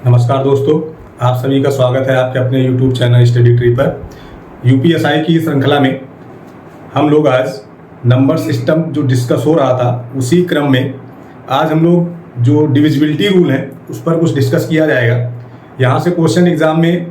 नमस्कार दोस्तों, आप सभी का स्वागत है आपके अपने YouTube चैनल स्टडी ट्री पर। यूपीएसआई की श्रृंखला में हम लोग आज नंबर सिस्टम जो डिस्कस हो रहा था उसी क्रम में आज हम लोग जो डिविजिबिलिटी रूल है उस पर कुछ डिस्कस किया जाएगा। यहाँ से क्वेश्चन एग्जाम में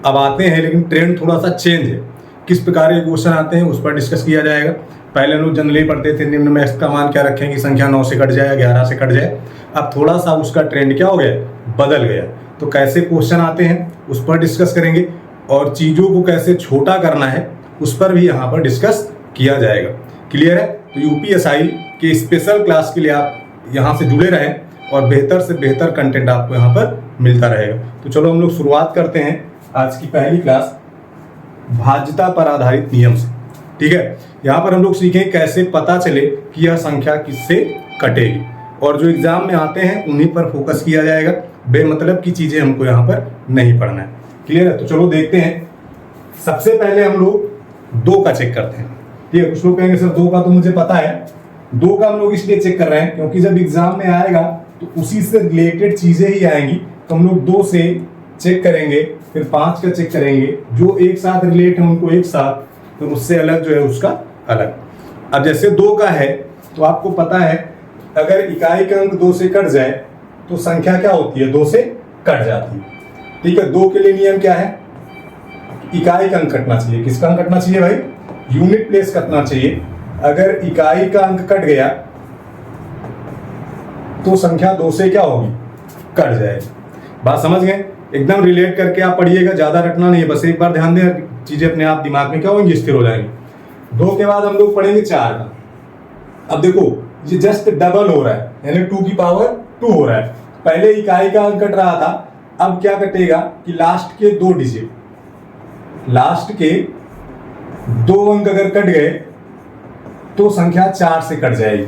अब आते हैं, लेकिन ट्रेंड थोड़ा सा चेंज है। किस प्रकार के क्वेश्चन आते हैं उस पर डिस्कस किया जाएगा। पहले लोग जनरली पढ़ते थे निम्न में x का मान क्या रखें कि संख्या 9 से कट जाए, 11 से कट जाए। अब थोड़ा सा उसका ट्रेंड क्या हो गया, बदल गया। तो कैसे क्वेश्चन आते हैं उस पर डिस्कस करेंगे और चीज़ों को कैसे छोटा करना है उस पर भी यहाँ पर डिस्कस किया जाएगा। क्लियर है? तो यूपीएसआई के स्पेशल क्लास के लिए आप यहाँ से जुड़े रहें और बेहतर से बेहतर कंटेंट आपको यहाँ पर मिलता रहेगा। तो चलो हम लोग शुरुआत करते हैं आज की पहली क्लास भाज्यता पर आधारित नियम से। ठीक है, यहाँ पर हम लोग सीखें कैसे पता चले कि यह संख्या किससे कटेगी, और जो एग्जाम में आते हैं उन्हीं पर फोकस किया जाएगा। बेमतलब की चीजें हमको यहाँ पर नहीं पढ़ना है। क्लियर है? तो चलो देखते हैं। सबसे पहले हम लोग 2 का चेक करते हैं। ठीक है, कुछ लोग कहेंगे सर 2 का तो मुझे पता है। 2 का हम लोग इसलिए चेक कर रहे हैं क्योंकि जब एग्जाम में आएगा तो उसी से रिलेटेड चीजें ही आएंगी। तो हम लोग 2 से चेक करेंगे, फिर 5 का चेक करेंगे। जो एक साथ रिलेट है उनको एक साथ, तो उससे अलग जो है उसका अलग। अब जैसे 2 का है तो आपको पता है अगर इकाई का अंक 2 से कट जाए तो संख्या क्या होती है, 2 से कट जाती है। ठीक है, 2 के लिए नियम क्या है, इकाई का अंक कटना चाहिए। किसका अंक कटना चाहिए भाई? यूनिट प्लेस कटना चाहिए। अगर इकाई का अंक कट गया तो संख्या 2 से क्या होगी, कट जाएगी। बात समझ गए? एकदम रिलेट करके आप पढ़िएगा, ज्यादा रटना नहीं है, बस एक बार ध्यान दें, चीजें अपने आप दिमाग में क्या होंगी, स्थिर हो जाएंगी। 2 के बाद हम लोग पढ़ेंगे 4 का। अब देखो ये जस्ट डबल हो रहा है, यानी 2 की पावर 2 हो रहा है। पहले इकाई का अंक कट रहा था, अब क्या कटेगा कि लास्ट के 2 डिजिट, लास्ट के 2 अंक अगर कट गए तो संख्या 4 से कट जाएगी।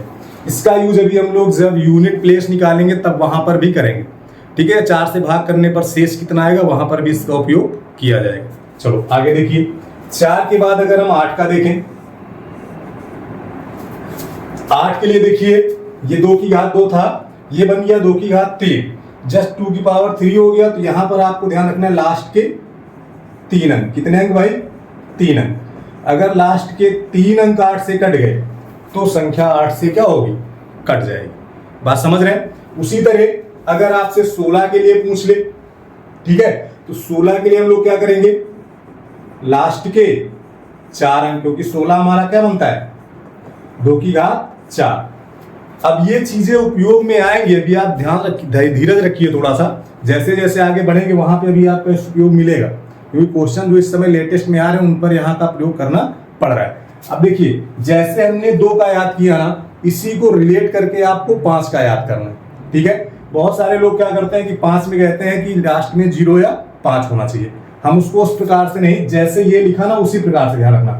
इसका यूज अभी हम लोग जब यूनिट प्लेस निकालेंगे तब वहां पर भी करेंगे। ठीक है, 4 से भाग करने पर शेष कितना आएगा वहां पर भी इसका उपयोग किया जाएगा। चलो आगे देखिए। 4 के बाद अगर हम 8 का देखें, 8 के लिए देखिए ये 2 की घात 2 था, ये बन गया 2 की घात 3, जस्ट 2 की पावर 3 हो गया। तो यहां पर आपको ध्यान रखना है लास्ट के 3 अंक। कितने अंक भाई? 3 अंक। अगर लास्ट के 3 अंक 8 से कट गए तो संख्या 8 से क्या होगी, कट जाएगी। बात समझ रहे हैं? उसी तरह अगर आपसे 16 के लिए पूछ ले, ठीक है, तो 16 के लिए हम लोग क्या करेंगे, लास्ट के 4 अंक, क्योंकि 16 हमारा क्या बनता है, 2 की घात 4। अब ये चीजें उपयोग में आएंगी, अभी आप ध्यान रखिए, धीरज रखिए थोड़ा सा। जैसे जैसे आगे बढ़ेंगे वहां पे अभी आपको उपयोग मिलेगा, क्योंकि क्वेश्चन जो इस समय लेटेस्ट में आ रहे हैं उन पर यहाँ का प्रयोग करना पड़ रहा है। अब देखिए जैसे हमने 2 का याद किया ना, इसी को रिलेट करके आपको 5 का याद करना है। ठीक है, बहुत सारे लोग क्या करते हैं कि 5 में कहते हैं कि लास्ट में 0 या 5 होना चाहिए। हम उसको उस प्रकार से नहीं, जैसे ये लिखा ना उसी प्रकार से ध्यान रखना।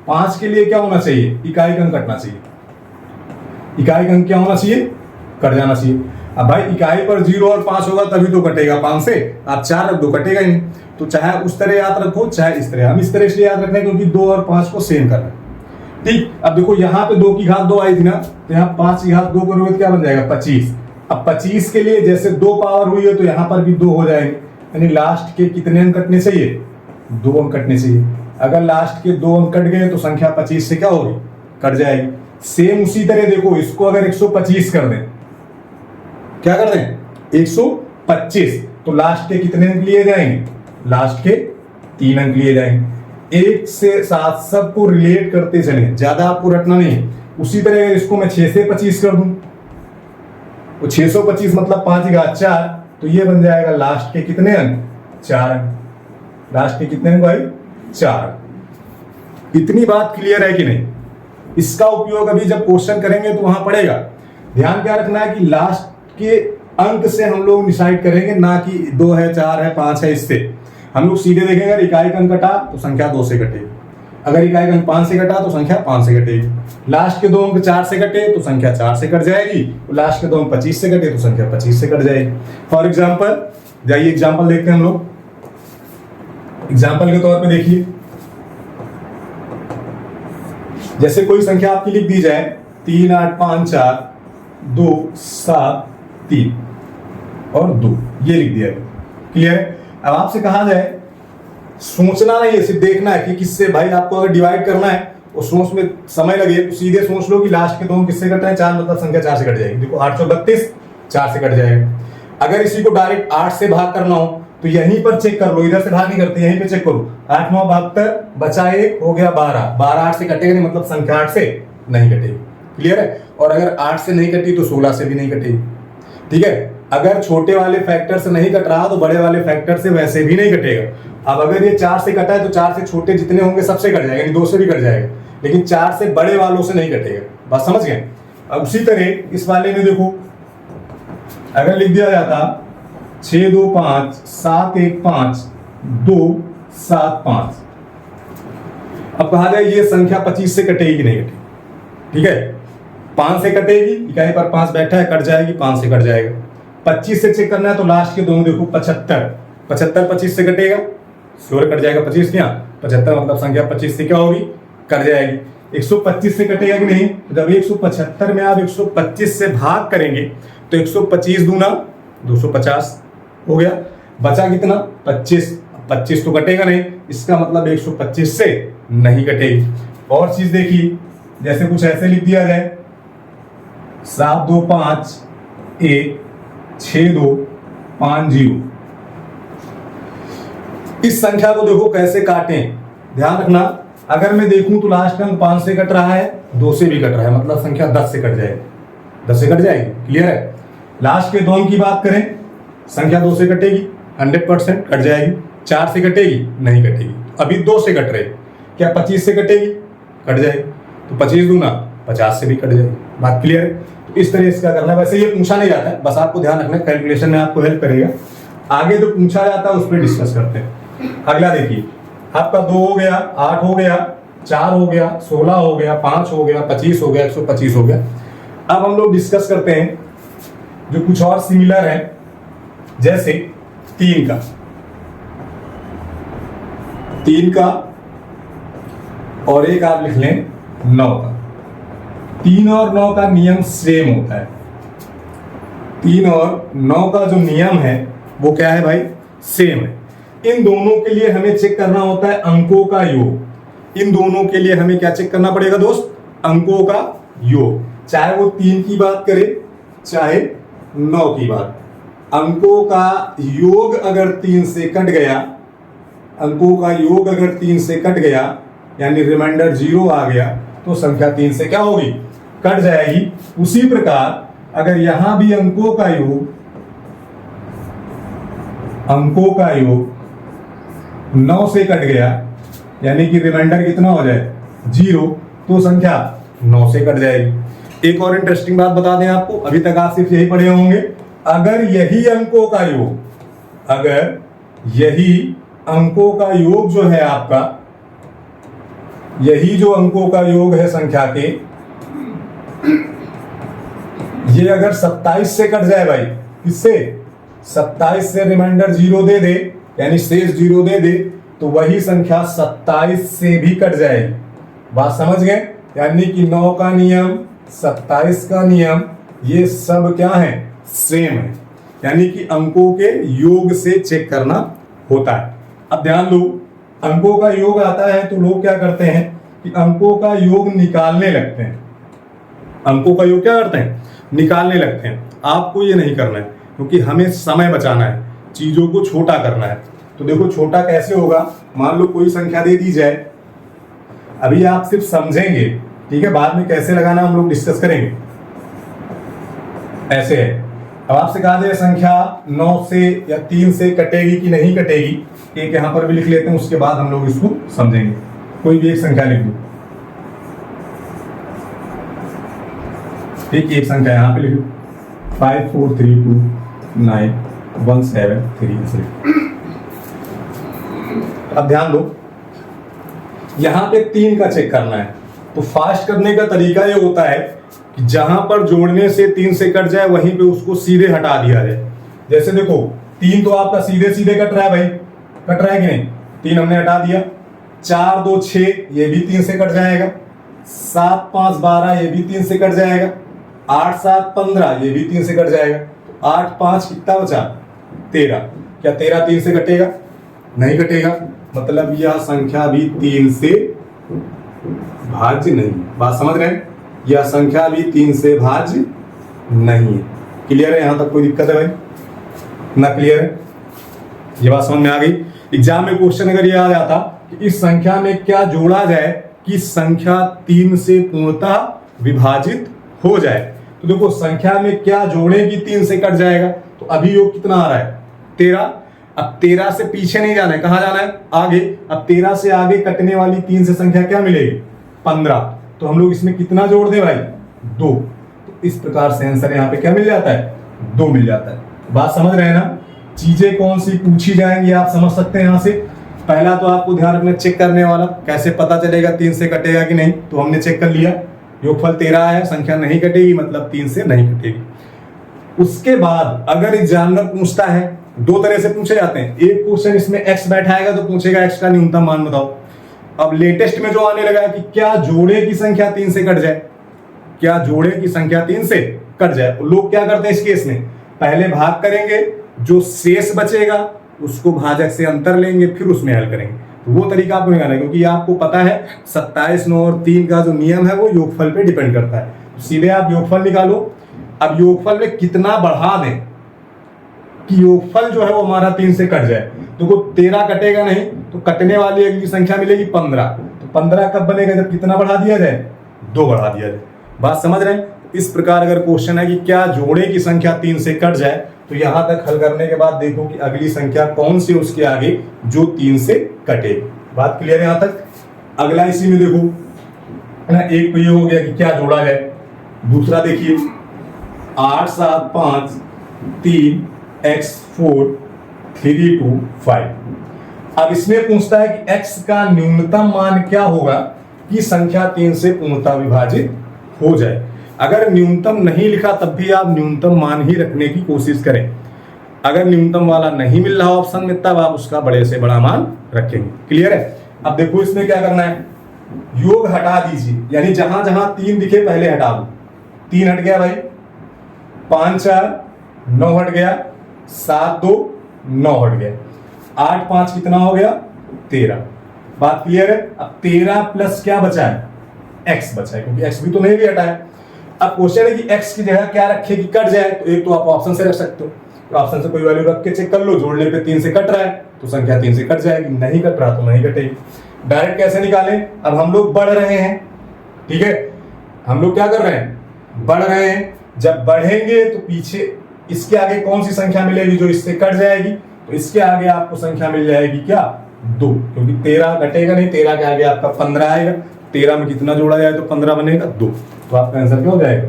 5 के लिए क्या होना चाहिए, इकाई का अंक कटना चाहिए। इकाई का अंक क्या होना चाहिए, कट जाना चाहिए। अब भाई इकाई पर 0 और 5 होगा तभी तो कटेगा। 5 से आप 4 रख दो, कटेगा ही नहीं। तो चाहे उस तरह याद रखो चाहे इस तरह, हम इस तरह से याद रख रहे हैं क्योंकि 2 और 5 को सेम कर रहे हैं। ठीक, अब देखो यहाँ पे 2 की घात 2 आई थी ना, तो यहाँ 5 की घात 2 करोगे तो क्या बन जाएगा, 25। अब 25 के लिए जैसे 2 पावर हुई है तो यहाँ पर भी 2 हो जाएंगे, यानी लास्ट के कितने अंक कटने चाहिए, 2 अंक कटने चाहिए। अगर लास्ट के 2 अंक कट गए तो संख्या 25 से क्या होगी, कट जाएगी। सेम उसी तरह देखो, इसको अगर 125 कर दें, क्या कर दें, 125, तो लास्ट के कितने अंक लिए जाएंगे, लास्ट के 3 अंक लिए जाएंगे। 1 से 7 सबको रिलेट करते चले, ज्यादा आपको रटना नहीं है। उसी तरह अगर इसको मैं 6 से 25 कर दूं, तो 625 मतलब 5 की घात 4, तो ये बन जाएगा लास्ट के कितने अंक, 4 अंक। लास्ट के कितने अंक भाई, 4। इतनी बात क्लियर है कि नहीं? इसका उपयोग अभी जब क्वेश्चन करेंगे तो वहां पड़ेगा। ध्यान क्या रखना है कि लास्ट के अंक से हम लोग डिसाइड करेंगे, ना कि 2 है, 4 है, 5 है। इससे हम लोग सीधे देखेंगे, अगर इकाई का अंक कटा तो संख्या 2 से कटेगी, अगर इकाई का अंक 5 से कटा तो संख्या 5 से कटेगी। लास्ट के 2 अंक 4 से कटे तो संख्या 4 से कट जाएगी, लास्ट के 2 अंक 25 से कटे तो संख्या 25 से कट जाएगी। फॉर एग्जाम्पल, जाइए एग्जाम्पल देखते हैं हम लोग। एग्जाम्पल के तौर पे देखिए, जैसे कोई संख्या आपकी लिख दी जाए 3 8 5 4 2 7 3 और 2, ये लिख दिया गया। क्लियर है? अब आपसे कहा जाए सोचना नहीं है, सिर्फ देखना है कि किससे भाई आपको अगर डिवाइड करना है और सोच में समय लगे तो सीधे सोच लो कि लास्ट के दो किससे कट रहे हैं, 4 मतलब संख्या 4 से कट जाएगी। देखो 832 4 से कट जाएगा। अगर इसी को डायरेक्ट 8 से भाग करना हो तो यहीं पर चेक कर लो, इधर से भाग नहीं करते, यहीं पे चेक करो। 8 9 72 बचा 1 हो गया 12, 12 8 से कटेगा नहीं, मतलब संख्या 8 से नहीं कटेगी। क्लियर है? और अगर 8 से नहीं कटी तो 16 से भी नहीं कटेगी। ठीक है? अगर छोटे वाले फैक्टर से नहीं कट रहा तो बड़े वाले फैक्टर से वैसे भी नहीं कटेगा। अब अगर ये 4 से कटा है तो 4 से छोटे जितने होंगे सबसे कट जाएगा, यानी 2 से भी कट जाएगा, लेकिन 4 से बड़े वालों से नहीं कटेगा। बात समझ गए? अब उसी तरह इस वाले में देखो, अगर लिख दिया जाता 6 2 5 7 1 5 2 7 5, अब कहा जाए ये संख्या 25 से कटेगी कि नहीं कटेगी? ठीक है, 5 से कटेगी, इकाई पर 5 बैठा है, कट जाएगी, 5 से कट जाएगा। 25 से चेक करना है तो लास्ट के दोनों देखो 75, 75 25 से कटेगा, श्योर कट जाएगा। 25 क्या 75 मतलब संख्या 25 से क्या होगी, कट जाएगी। 125 से कटेगा कि नहीं? जब 175 में आप 125 से भाग करेंगे तो 125 दूना 250 हो गया, बचा कितना 25, 25 तो कटेगा नहीं, इसका मतलब 125 से नहीं कटेगी। और चीज देखिए, जैसे कुछ ऐसे लिख दिया जाए 7 2 5 1 6 2 5 0, इस संख्या को देखो कैसे काटें, ध्यान रखना। अगर मैं देखूं तो लास्ट अंक 5 से कट रहा है, 2 से भी कट रहा है, मतलब संख्या 10 से कट जाएगी, 10 से कट जाएगी। क्लियर है? लास्ट के 2 की बात करें, संख्या 2 से कटेगी 100% कट जाएगी। 4 से कटेगी नहीं कटेगी, अभी 2 से कट रही, क्या 25 से कटेगी, कट जाएगी, तो 25 दूना 50 से भी कट जाएगी। बात क्लियर है? तो इस तरह से क्या करना है, वैसे ये पूछा नहीं जाता है, बस आपको ध्यान रखना, कैलकुलेशन में आपको हेल्प करेगा। आगे जो पूछा जाता है उस पर डिस्कस करते हैं। अगला देखिए, आपका 2 हो गया, 8 हो गया, 4 हो गया, 16 हो गया, 5 हो गया, 25 हो गया, 125 हो गया। अब हम लोग डिस्कस करते हैं जो कुछ और सिमिलर है, जैसे 3 का, 3 का और एक आप लिख लें 9 का। 3 और 9 का नियम सेम होता है। 3 और 9 का जो नियम है वो क्या है भाई, सेम है। इन दोनों के लिए हमें चेक करना होता है अंकों का योग। इन दोनों के लिए हमें क्या चेक करना पड़ेगा दोस्त, अंकों का योग, चाहे वो 3 की बात करे चाहे 9 की बात। अंकों का योग अगर 3 से कट गया, अंकों का योग अगर 3 से कट गया, यानी रिमाइंडर 0 आ गया, तो संख्या 3 से क्या होगी, कट जाएगी। उसी प्रकार अगर यहां भी अंकों का योग 9 से कट गया, यानी कि रिमाइंडर कितना हो जाए 0, तो संख्या 9 से कट जाएगी। एक और इंटरेस्टिंग बात बता दें आपको, अभी तक आप सिर्फ यही पढ़े होंगे, अगर यही अंकों का योग, अगर यही अंकों का योग जो है आपका, यही जो अंकों का योग है संख्या के, ये अगर 27 से कट जाए भाई, किससे, 27 से रिमाइंडर 0 दे दे, यानी शेष 0 दे दे, तो वही संख्या 27 से भी कट जाएगी। बात समझ गए? यानी कि 9 का नियम, 27 का नियम, ये सब क्या है, सेम है। यानी कि अंकों के योग से चेक करना होता है। अब ध्यान दो, अंकों का योग आता है तो लोग क्या करते हैं कि अंकों का योग निकालने लगते हैं। अंकों का योग क्या करते हैं, निकालने लगते हैं। आपको ये नहीं करना है, क्योंकि हमें समय बचाना है, चीजों को छोटा करना है। तो देखो छोटा कैसे होगा, मान लो कोई संख्या दे दी जाए, अभी आप सिर्फ समझेंगे, ठीक है, बाद में कैसे लगाना हम लोग डिस्कस करेंगे। ऐसे है, अब आपसे कहा जाए संख्या 9 से या 3 से कटेगी कि नहीं कटेगी, एक यहां पर भी लिख लेते हैं, उसके बाद हम लोग इसको समझेंगे। कोई भी एक संख्या लिख दो, ठीक, एक संख्या यहां पे लिखो 54329173। अब ध्यान दो, यहां पे 3 का चेक करना है, तो फास्ट करने का तरीका ये होता है कि जहां पर जोड़ने से 3 से कट जाए वहीं पे उसको सीधे हटा दिया जाए। जैसे देखो 3 तो आपका सीधे सीधे कट रहा है भाई, कट रहा है कि नहीं, 3 हमने हटा दिया। 4 2 6 ये भी 3 से कट जाएगा। 7 5 12 ये भी 3 से कट जाएगा। 8 7 15 ये भी 3 से कट जाएगा। 8 5 कितना बचा, 13। क्या 13 3 से कटेगा? नहीं कटेगा, मतलब यह संख्या भी 3 से भाज्य नहीं। बात समझ रहे हैं? यह संख्या भी 3 से भाज्य नहीं है। क्लियर है? यहां तक कोई दिक्कत है भाई? ना क्लियर है? ये बात समझ में आ गई? एग्जाम में क्वेश्चन अगर ये आ जाता कि इस संख्या में क्या जोड़ा जाए कि संख्या 3 से पूर्णतः विभाजित हो जाए, तो देखो संख्या में क्या जोड़े कि 3 से कट जाएगा, तो अभी योग कितना आ रहा है? 13। अब 13 से पीछे नहीं जाना है, कहां जाना है? आगे। अब 13 से आगे कटने वाली 3 से संख्या क्या मिलेगी? 15। तो हम लोग इसमें कितना जोड़ दें भाई? 2। तो इस प्रकार से आंसर यहाँ पे क्या मिल जाता है? 2 मिल जाता है। बात समझ रहे हैं ना? चीजें कौन सी पूछी जाएंगी आप समझ सकते हैं। यहां से पहला तो आपको ध्यान रखना, चेक करने वाला कैसे पता चलेगा 3 से कटेगा कि नहीं, तो हमने चेक कर लिया योगफल 13 है, संख्या नहीं कटेगी, मतलब 3 से नहीं कटेगी। उसके बाद अगर एग्जामिनर पूछता है, दो तरह से पूछे जाते हैं, एक क्वेश्चन इसमें x बैठाएगा तो पूछेगा x का न्यूनतम मान बताओ। अब लेटेस्ट में जो आने लगा है कि क्या जोड़े की संख्या 3 से कट जाए, क्या जोड़े की संख्या 3 से कट जाए। लोग क्या करते हैं इस केस में, पहले भाग करेंगे, जो शेष बचेगा उसको भाजक से अंतर लेंगे, फिर उसमें हल करेंगे। तो वो तरीका आपको निकालना है, क्योंकि आपको पता है 27, 9 और 3 का जो नियम है वो योगफल पे डिपेंड करता है। तो सीधे आप योगफल निकालो। अब योगफल में कितना बढ़ा दें कि योगफल जो है वो हमारा 3 से कट जाए। तो वो 13 कटेगा नहीं, तो कटने वाली अगली संख्या मिलेगी 15। तो 15 कब बनेगा? जब कितना बढ़ा दिया जाए? 2 बढ़ा दिया जाए। बात समझ रहे हैं? इस प्रकार अगर क्वेश्चन है कि क्या जोड़े की संख्या 3 से कट जाए, तो यहां तक हल करने के बाद देखो कि अगली संख्या कौन सी उसके आगे जो 3 से कटे। बात क्लियर है यहां तक? अगला इसी में देखो है ना, एक तो ये हो गया कि क्या जोड़ा जाए। दूसरा देखिए 8 7 5 3 x 4 3 2 5। अब इसमें पूछता है कि x का न्यूनतम मान क्या होगा कि संख्या 3 से पूर्णतः विभाजित हो जाए। अगर न्यूनतम नहीं लिखा तब भी आप न्यूनतम मान ही रखने की कोशिश करें। अगर न्यूनतम वाला नहीं मिल रहा ऑप्शन में, तब आप उसका बड़े से बड़ा मान रखेंगे। क्लियर है? अब देखो इसमें क्या करना है, योग हटा दीजिए, यानी जहां जहां 3 दिखे पहले हटा दो। 3 हट गया भाई, 5 4 9 हट गया, 7 2 9 हट गया, 8 5 कितना हो गया? 13। बात क्लियर है? अब 13 प्लस क्या बचा है? x बचा है, क्योंकि x भी तो नहीं भी हटा है। अब क्वेश्चन है कि x की जगह क्या रखे कि कट जाए, तो एक तो आप ऑप्शन से रख सकते हो, तो ऑप्शन से कोई वैल्यू रख के चेक कर लो, जोड़ने पे 3 से कट रहा है तो संख्या 3 से कट जाएगी, नहीं कट रहा तो नहीं कटेगी। डायरेक्ट कैसे निकालें? अब हम लोग बढ़ रहे हैं, ठीक है, हम लोग क्या कर रहे हैं? बढ़ रहे हैं। जब बढ़ेंगे तो पीछे इसके आगे कौन सी संख्या मिलेगी जो इससे कट जाएगी, तो इसके आगे आपको संख्या मिल जाएगी क्या? 2, क्योंकि 13 घटेगा नहीं, 13 के आगे आपका 15 आएगा। 13 में कितना जोड़ा जाए तो 15 बनेगा? 2। तो आपका आंसर क्या हो जाएगा?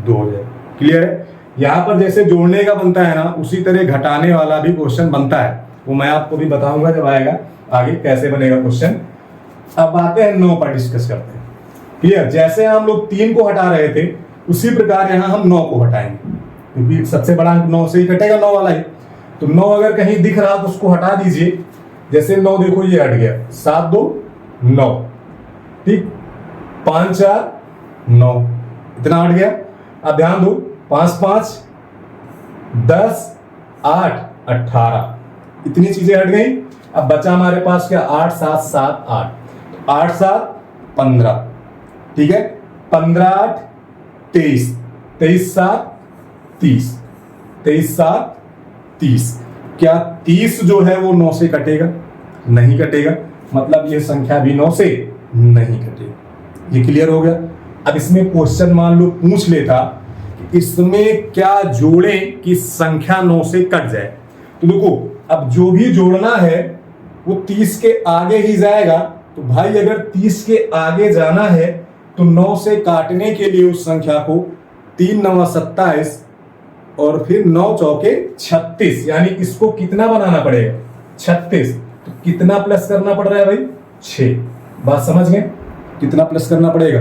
2 हो जाएगा। क्लियर है? यहाँ पर जैसे जोड़ने का बनता है ना, उसी तरह घटाने वाला भी क्वेश्चन बनता है, वो मैं आपको भी बताऊंगा जब आएगा आगे कैसे बनेगा क्वेश्चन। अब आते हैं 9 पर, डिस्कस करते हैं। क्लियर? जैसे हम लोग 3 को हटा रहे थे, उसी प्रकार यहाँ हम 9 को हटाएंगे, क्योंकि सबसे बड़ा अंक 9 से ही कटेगा, 9 वाला ही। तो 9 अगर कहीं दिख रहा तो उसको हटा दीजिए। जैसे 9 देखो ये हट गया, 7 2 9, ठीक, 5 4 9, इतना हट गया। अब ध्यान दो, 5 5 10 8 18, इतनी चीजें हट गई। अब बचा हमारे पास क्या? 8 7 7 8, 8 7 15, ठीक है, 15 8 23, 23 7 30, 23 7 30। क्या 30 जो है वो 9 से कटेगा? नहीं कटेगा, मतलब ये संख्या भी 9 से नहीं कटेगी। ये क्लियर हो गया? अब इसमें क्वेश्चन मान लो पूछ लेता कि इसमें क्या जोड़े कि संख्या 9 से कट जाए, तो देखो अब जो भी जोड़ना है वो 30 के आगे ही जाएगा। तो भाई अगर 30 के आगे जाना है तो 9 से काटने के लिए उस संख्या को 3 9 27 और फिर 9 चौके 36, यानी इसको कितना बनाना पड़ेगा? 36। तो कितना प्लस करना पड़ रहा है भाई? 6। बात समझ गए? कितना प्लस करना पड़ेगा?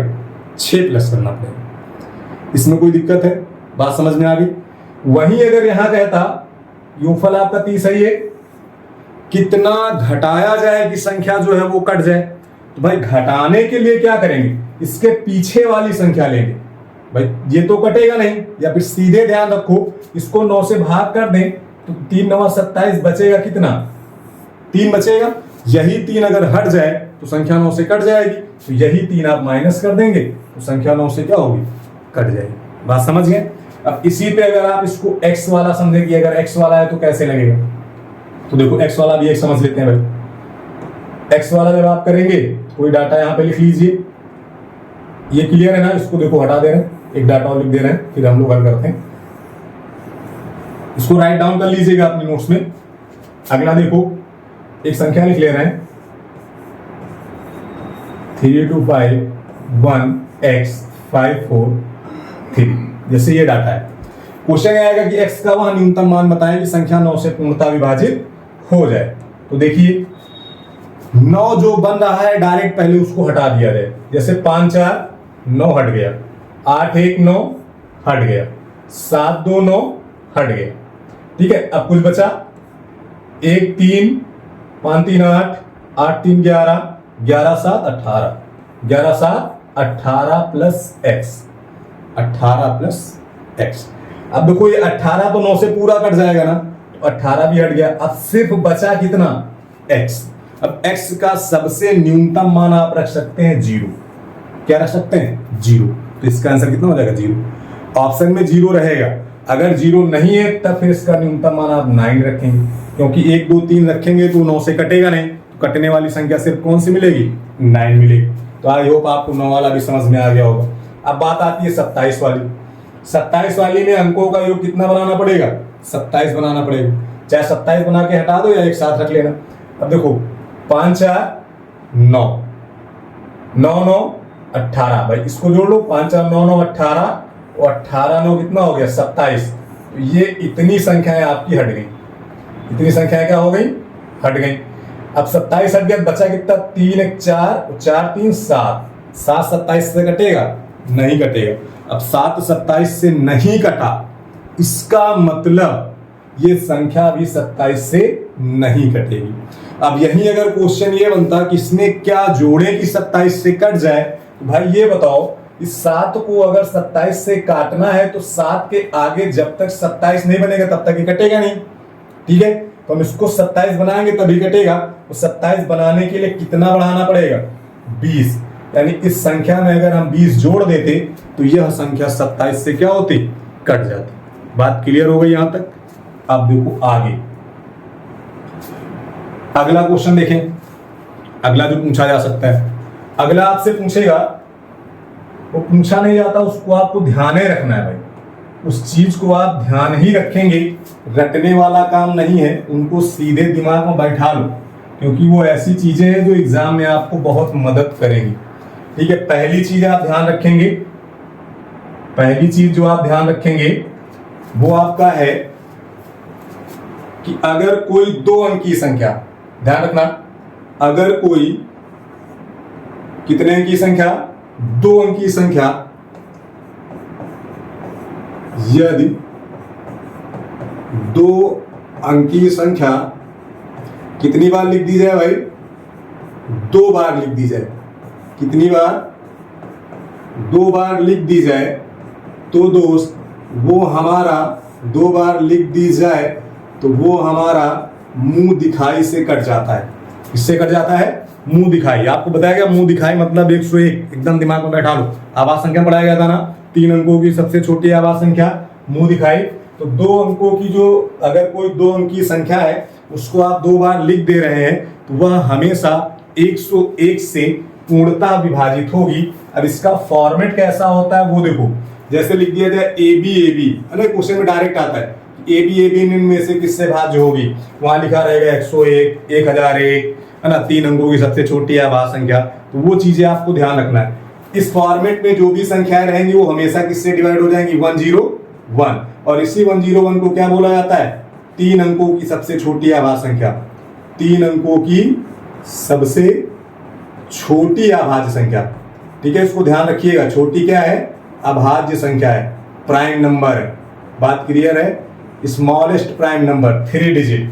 6 प्लस करना पड़ेगा। इसमें कोई दिक्कत है? बात समझ में आ गई? वहीं अगर यहां कहता योगफल आपका 30 ही है, कितना घटाया जाए कि संख्या जो है वो कट जाए, तो भाई घटाने के लिए क्या करेंगे? इसके पीछे वाली संख्या लेंगे। भाई ये तो कटेगा नहीं, या फिर सीधे ध्यान रखो, इसको 9 से भाग कर दें तो 3 9 27 बचेगा कितना, 3 बचेगा। यही 3 अगर हट जाए तो संख्या 9 से कट जाएगी, तो यही 3 आप माइनस कर देंगे तो संख्या 9 से क्या होगी, कट जाएगी। बात समझ गए। अब इसी पे अगर आप इसको x वाला समझे कि अगर x वाला है तो कैसे लगेगा, तो देखो x वाला भी एक समझ लेते हैं भाई। x वाला जब आप करेंगे कोई डाटा यहां पे लिख लीजिए, ये क्लियर है ना, इसको देखो हटा दे रहे हैं, एक डाटा और लिख दे रहे हैं, फिर हम लोग हल करते हैं। इसको राइट डाउन कर लीजिएगा अपने नोट्स में। अगला देखो एक संख्या लिख ले रहे हैं 3251x543, जैसे ये डाटा है। क्वेश्चन आएगा कि x का वह न्यूनतम मान बताएं कि संख्या 9 से पूर्णतः विभाजित हो जाए। तो देखिए 9 जो बन रहा है डायरेक्ट पहले उसको हटा दिया जाए, जैसे 5 4 9 हट गया, 8 1 9 हट गया, 7 2 9 हट गया, ठीक है। अब कुछ बचा 1 3 5 3 8 8 3 11 11 7 18 11 7 18 प्लस x 18 प्लस x। अब देखो ये 18 तो 9 से पूरा कट जाएगा ना, तो 18 भी हट गया। अब सिर्फ बचा कितना, x। अब x का सबसे न्यूनतम मान आप रख सकते हैं 0। क्या रख सकते हैं, 0। तो इसका आंसर कितना हो जाएगा, 0। ऑप्शन में 0 रहेगा। अगर 0 नहीं है तब फिर इसका न्यूनतम मान आप 9 रखेंगे, क्योंकि 1 2 3 रखेंगे तो 9 से कटेगा नहीं, तो कटने वाली संख्या सिर्फ कौन सी मिलेगी, 9 मिलेगी। तो आई होप आपको 9 वाला भी समझ में आ गया होगा। अब बात आती है 27 वाली। 27 वाली में अंकों का योग कितना बनाना पड़ेगा, 27 बनाना पड़ेगा। चाहे 27 बना के हटा दो या एक साथ रख लेना। अब देखो 5 4 9 9 9 18, भाई इसको जोड़ लो, 5 4 9 9 18 और 18 9 कितना हो गया, 27। तो ये इतनी संख्याएं आपकी हट गई, इतनी संख्याएं क्या हो गई, हट गई। अब 27 हट गया, बचा कितना, 3 1 4 4 3 7 7 27 से कटेगा, नहीं कटेगा। अब 7 27 से नहीं कटा, इसका मतलब ये संख्या भी 27 से नहीं कटेगी। अब यही अगर क्वेश्चन ये बनता कि इसमें क्या जोड़े कि 27 से कट जाए, तो भाई ये बताओ इस 7 को अगर 27 से काटना है तो 7 के आगे जब तक 27 नहीं बनेगा तब तक ये कटेगा नहीं, ठीक है। तो हम इसको 27 बनाएंगे तभी कटेगा। तो 27 बनाने के लिए कितना बढ़ाना पड़ेगा, 20। यानी इस संख्या में अगर हम 20 जोड़ देते तो यह संख्या 27 से क्या होती, कट जाती। बात क्लियर हो गई यहां तक। अब देखो आगे अगला क्वेश्चन देखें। अगला जो पूछा जा सकता है, अगला आपसे पूछेगा, वो पूछा नहीं जाता, उसको आपको ध्यान ही रखना है भाई। उस चीज को आप ध्यान ही रखेंगे, रटने वाला काम नहीं है, उनको सीधे दिमाग में बैठा लो, क्योंकि वो ऐसी चीजें हैं जो एग्जाम में आपको बहुत मदद करेंगी, ठीक है। पहली चीज आप ध्यान रखेंगे, पहली चीज जो आप ध्यान रखेंगे वो आपका है कि अगर कोई 2 अंकी संख्या, ध्यान रखना, अगर कोई कितने अंकी संख्या, 2 अंकी संख्या, यदि 2 अंकी संख्या कितनी बार लिख दी जाए भाई, 2 बार लिख दी जाए, कितनी बार, 2 बार लिख दी जाए, तो दोस्त वो हमारा 2 बार लिख दी जाए तो वो हमारा मुंह दिखाई से कट जाता है। किससे कट जाता है, मुंह दिखाई। आपको बताया गया मुंह दिखाई मतलब 101, एकदम दिमाग में बैठा लो। आवाज संख्या पढ़ाया गया था ना, 3 अंकों की सबसे छोटी आवाज संख्या मुंह दिखाई। तो 2 अंकों की जो, अगर कोई 2 अंक की संख्या है उसको आप 2 बार लिख दे रहे हैं तो वह हमेशा 101 से पूर्णतः विभाजित होगी। अब इसका फॉर्मेट कैसा होता है वो देखो, जैसे लिख दिया जाए ए बी, अरे क्वेश्चन में डायरेक्ट आता है ए बी इनमें से किससे भाज्य होगी, वहां लिखा रहेगा 101 1001, है ना, 3 अंकों की सबसे छोटी आवाज संख्या। तो वो चीजें आपको ध्यान रखना है। इस फॉर्मेट में जो भी संख्याएं रहेंगी वो हमेशा किससे डिवाइड हो जाएंगी, 101। और इसी 101 को क्या बोला जाता है, 3 अंकों की सबसे छोटी आवाज संख्या, 3 अंकों की सबसे छोटी अभाज्य संख्या, ठीक है। इसको ध्यान रखिएगा, छोटी क्या है, अभाज्य संख्या है, प्राइम नंबर है। बात क्लियर है, स्मॉलेस्ट प्राइम नंबर 3 डिजिट,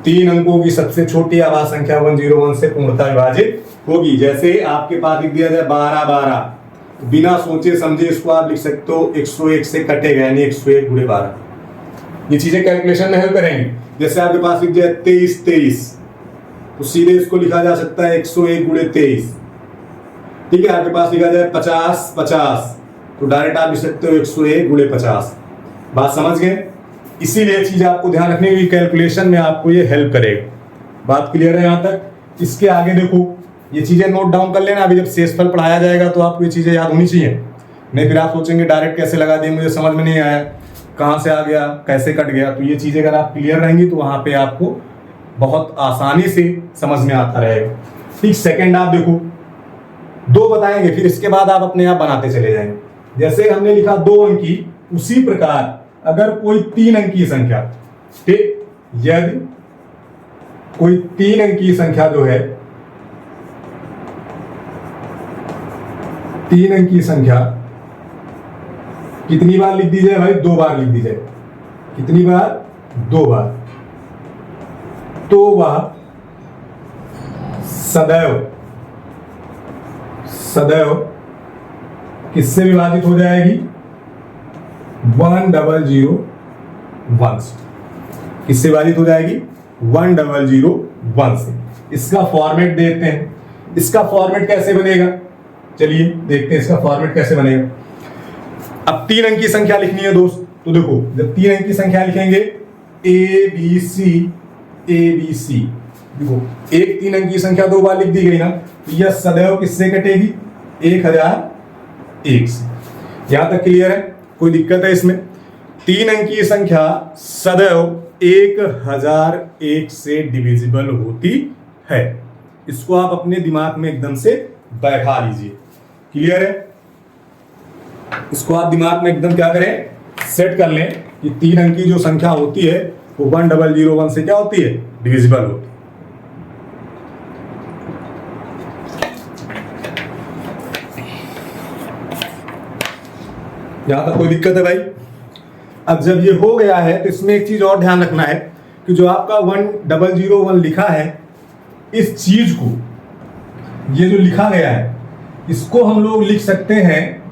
3 अंकों की सबसे छोटी आवाज संख्या 101 से पूर्णतः विभाजित होगी। जैसे आपके पास लिख दिया जाए 12 12, बिना सोचे समझे इसको आप लिख सकते हो 101 से कटेगा, यानी 101 × 12। ये चीजें कैलकुलेशन में हेल्प करेंगे। जैसे आपके पास लिख जाए 23 23, तो सीधे इसको लिखा जा सकता है 101 गुणे 23। ठीक है, आपके पास लिखा जाए 50 50, तो डायरेक्ट आप लिख सकते हो 101 गुणे 50। बात समझ गए? इसीलिए चीज आपको ध्यान रखनी है, कैलकुलेशन में आपको ये हेल्प करेगा। बात क्लियर है यहाँ तक? इसके आगे देखो, ये चीजें नोट डाउन कर लेना। अभी जब शेषफल पढ़ाया जाएगा तो आपको ये चीजें याद होनी चाहिए, नहीं फिर आप सोचेंगे डायरेक्ट कैसे लगा दिए, मुझे समझ में नहीं आया, कहाँ से आ गया, कैसे कट गया। तो ये चीजें अगर आप क्लियर रहेंगी तो वहां पे आपको बहुत आसानी से समझ में आता रहेगा। ठीक, सेकंड आप देखो, 2 बताएंगे, फिर इसके बाद आप अपने आप बनाते चले जाएंगे। जैसे हमने लिखा 2 अंकी, उसी प्रकार अगर कोई 3 अंकीय संख्या, ठीक, यदि कोई 3 अंकीय संख्या जो है, 3 अंकीय संख्या कितनी बार लिख दी जाए भाई? 2 बार लिख दी जाए। कितनी बार? 2 बार। तो वह सदैव सदैव किससे विभाजित हो जाएगी? 1001 से। किससे विभाजित हो जाएगी? 1001 से। इसका फॉर्मेट देखते हैं, इसका फॉर्मेट कैसे बनेगा, चलिए देखते हैं इसका फॉर्मेट कैसे बनेगा। अब 3 अंक की संख्या लिखनी है दोस्त, तो देखो जब 3 अंक की संख्या लिखेंगे ABC, देखो एक 3 अंक की संख्या 2 बार लिख दी गई ना, तो यह सदैव किससे कटेगी? 1001 से। यहां तक क्लियर है? कोई दिक्कत है इसमें? 3 अंक की संख्या सदैव 1001 से डिविजिबल होती है। इसको आप अपने दिमाग में एकदम से बैठा लीजिए। क्लियर है? इसको आप दिमाग में एकदम क्या करें, सेट कर लें कि 3 अंक की जो संख्या होती है वो 1001 से क्या होती है? डिविजिबल होती है। यहां तक कोई दिक्कत है भाई? अब जब ये हो गया है तो इसमें एक चीज और ध्यान रखना है कि जो आपका 1001 लिखा है, इस चीज को, ये जो लिखा गया है, इसको हम लोग लिख सकते हैं,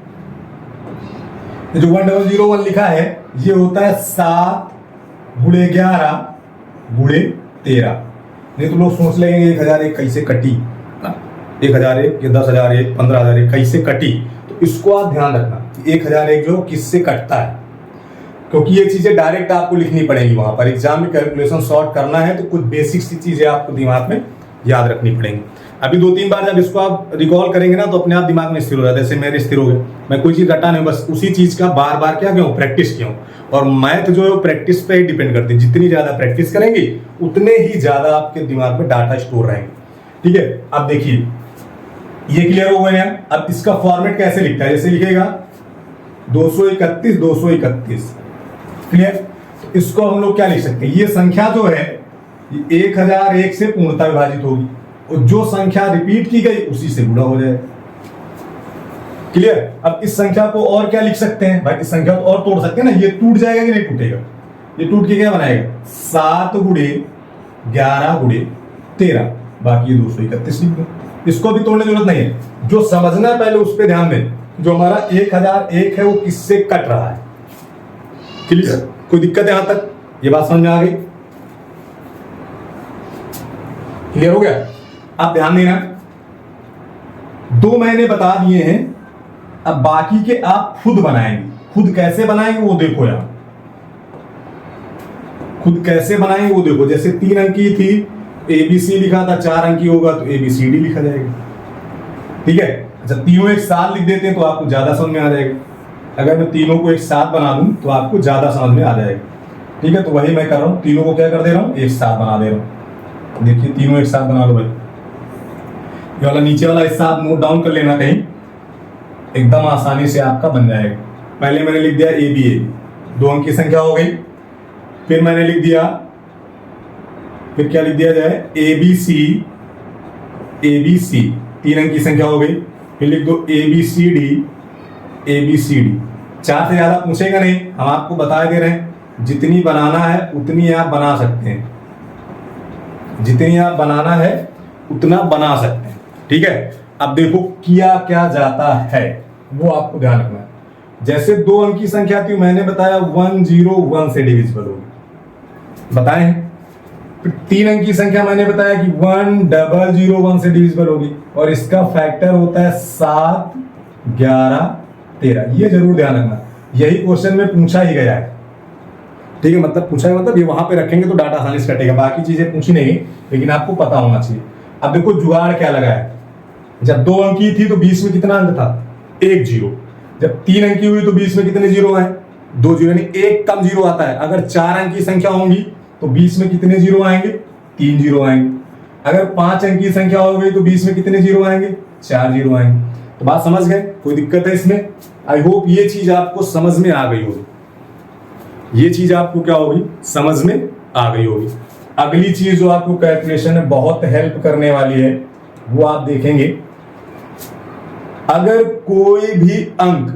जो 1001 लिखा है ये होता है 7 गुणे 11 गुणे 13। नहीं तो लोग सोच लेंगे 1001 कैसे कटी, 1001 या 10,001 15,001 कैसे कटी। तो इसको आप ध्यान रखना कि 1001 जो किससे कटता है, क्योंकि ये चीजें डायरेक्ट आपको लिखनी पड़ेंगी। वहां पर एग्जाम में कैलकुलेशन सॉर्ट करना है तो कुछ बेसिक सी चीजें आपको दिमाग में याद रखनी पड़ेंगी। अभी 2-3 बार जब इसको आप रिकॉल करेंगे ना तो अपने आप दिमाग में स्थिर हो जाता है। जैसे मेरे स्थिर हो गया, मैं कोई चीज रटा नहीं, बस उसी चीज का बार बार क्या क्यों प्रैक्टिस किया। और मैथ जो है वो प्रैक्टिस पे ही डिपेंड करती है। जितनी ज्यादा प्रैक्टिस करेंगे उतने ही ज्यादा आपके दिमाग में डाटा स्टोर रहेंगे। ठीक है, अब देखिए ये क्लियर हो गए हैं। अब इसका फॉर्मेट कैसे लिखता है? जैसे लिखेगा 231 231, क्लियर? तो इसको हम लोग क्या लिख सकते हैं? ये संख्या जो है 1001 से पूर्णतः विभाजित होगी और जो संख्या रिपीट की गई उसी से गुणा हो जाए। क्लियर? अब इस संख्या को और क्या लिख सकते हैं भाई? इस संख्या को और तोड़ सकते हैं ना। ये टूट जाएगा कि नहीं टूटेगा? ये टूट के क्या बनाएगा? 7 गुणे 11 गुणे 13, बाकी 231 लिख दो। इसको भी तोड़ने की जरूरत नहीं है। जो समझना है पहले उस पर ध्यान दें, जो हमारा 1001 है वो किससे कट रहा है। क्लियर? कोई दिक्कत है यहां तक? ये बात समझ में आ गई? क्लियर हो गया? आप ध्यान देना, 2 महीने बता दिए हैं, अब बाकी के आप खुद बनाएंगे। खुद कैसे बनाएंगे वो देखो यहां, खुद कैसे बनाएंगे वो देखो। जैसे 3 अंकी थी, ABC लिखा था, 4 अंकी होगा तो ABCD लिखा जाएगा। ठीक है? अच्छा, तीनों एक साथ लिख देते हैं तो आपको ज्यादा समझ में आ जाएगा। अगर मैं तीनों को एक साथ बना दूं तो आपको ज्यादा समझ में आ जाएगा। ठीक है, तो वही मैं कर रहा हूं, तीनों को क्या कर दे रहा हूं? एक साथ बना दे रहा हूं। देखिए तीनों एक साथ बना लो भाई। ये वाला नीचे वाला हिस्सा आप नोट डाउन कर लेना कहीं, एकदम आसानी से आपका बन जाएगा। पहले मैंने लिख दिया AB, 2 अंक की संख्या हो गई। फिर मैंने लिख दिया, फिर क्या लिख दिया जाए? ABC 3 अंक की संख्या हो गई। फिर लिख दो ABCD 4 से ज्यादा पूछेगा नहीं, हम आपको बता दे रहे हैं जितनी बनाना है उतनी आप बना सकते हैं, जितनी आप बनाना है उतना बना सकते हैं। ठीक है, अब देखो किया क्या जाता है वो आपको ध्यान रखना है। जैसे 2 अंक की संख्या थी मैंने बताया 101 से डिविजिबल होगी, बताएं। फिर 3 अंक की संख्या मैंने बताया कि 1001 से डिविजिबल होगी, और इसका फैक्टर होता है 7, 11, 13। ये जरूर ध्यान रखना, यही क्वेश्चन में पूछा ही गया है, ठीक है। मतलब पूछा है मतलब ये वहां पे रखेंगे तो डाटा आसानी से कटेगा, बाकी चीजें पूछी नहीं, लेकिन आपको पता होना चाहिए। अब देखो जुगाड़ क्या लगा है, जब 2 अंक की थी तो 20 में कितना अंक था, 1 जीरो। जब 3 अंक की हुई तो 20 में कितने जीरो आए, 2 जीरो, यानी एक कम जीरो आता है। अगर 4 अंक की संख्या होंगी तो 20 में कितने जीरो आएंगे, 3 जीरो आएंगे। अगर 5 अंक की संख्या हो गई तो 20 में कितने जीरो आएंगे, 4 जीरो आएंगे। तो बात समझ गए, कोई दिक्कत है इसमें? आई होप ये चीज आपको समझ में आ गई होगी, ये चीज आपको क्या होगी, समझ में आ गई होगी। अगली चीज जो आपको कैलकुलेशन में बहुत हेल्प करने वाली है वो आप देखेंगे, अगर कोई भी अंक,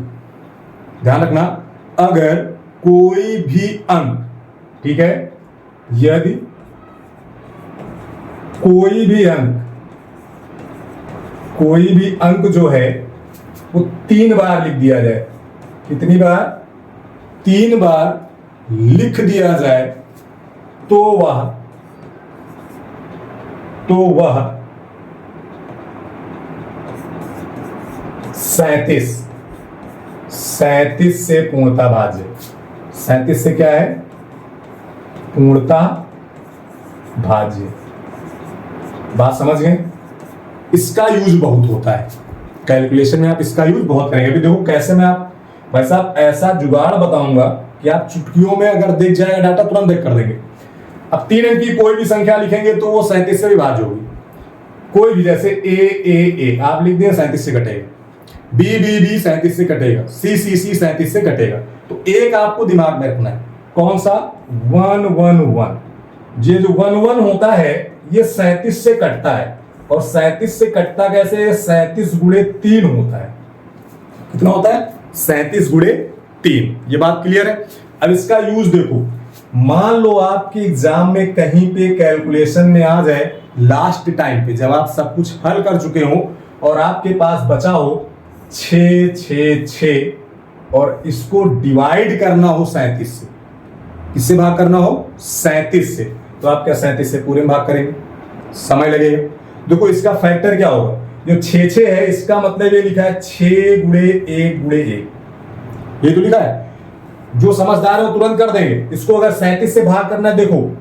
ध्यान रखना, अगर कोई भी अंक, ठीक है, यदि कोई भी अंक जो है वो 3 बार लिख दिया जाए, कितनी बार, 3 बार लिख दिया जाए, तो वह 37 से पूर्णता भाज्य। 37 से क्या है, पूर्णता भाज्य। बात समझ गए? इसका यूज बहुत होता है कैलकुलेशन में, आप इसका यूज बहुत करेंगे। अभी देखो कैसे मैं आप भाई साहब ऐसा जुगाड़ बताऊंगा कि आप चुटकियों में अगर देख जाएगा डाटा तुरंत देख कर देंगे। अब 3 अंक की कोई भी संख्या लिखेंगे तो वो 37 से विभाज्य होगी। कोई भी, जैसे ए आप लिख दिए 37 से कटेगा, बी 37 से कटेगा, सी 37 से कटेगा। तो एक आपको दिमाग में रखना है, कौन सा, 111। ये जो 11 होता है ये 37 से कटता है, और 37 से कटता कैसे, 37 गुणे 3 होता है। कितना होता है, 37 गुणे 3। ये बात क्लियर है? अब इसका यूज देखो, मान लो आपके एग्जाम में कहीं पे कैलकुलेशन में आ जाए लास्ट टाइम पे, जब आप सब कुछ हल कर चुके हो और आपके पास बचा हो 6 6 6 और इसको डिवाइड करना हो 37 से, किससे भाग करना हो, 37 से, तो आप क्या 37 से पूरे में भाग करेंगे, समय लगेगा। देखो इसका फैक्टर क्या होगा, जो 6 6 है इसका मतलब ये लिखा है 6 गुणे 1 गुणे 1, ये तो लिखा है। जो समझदार है वो तुरंत कर देंगे। इसको अगर 37 से भाग करना है, देखो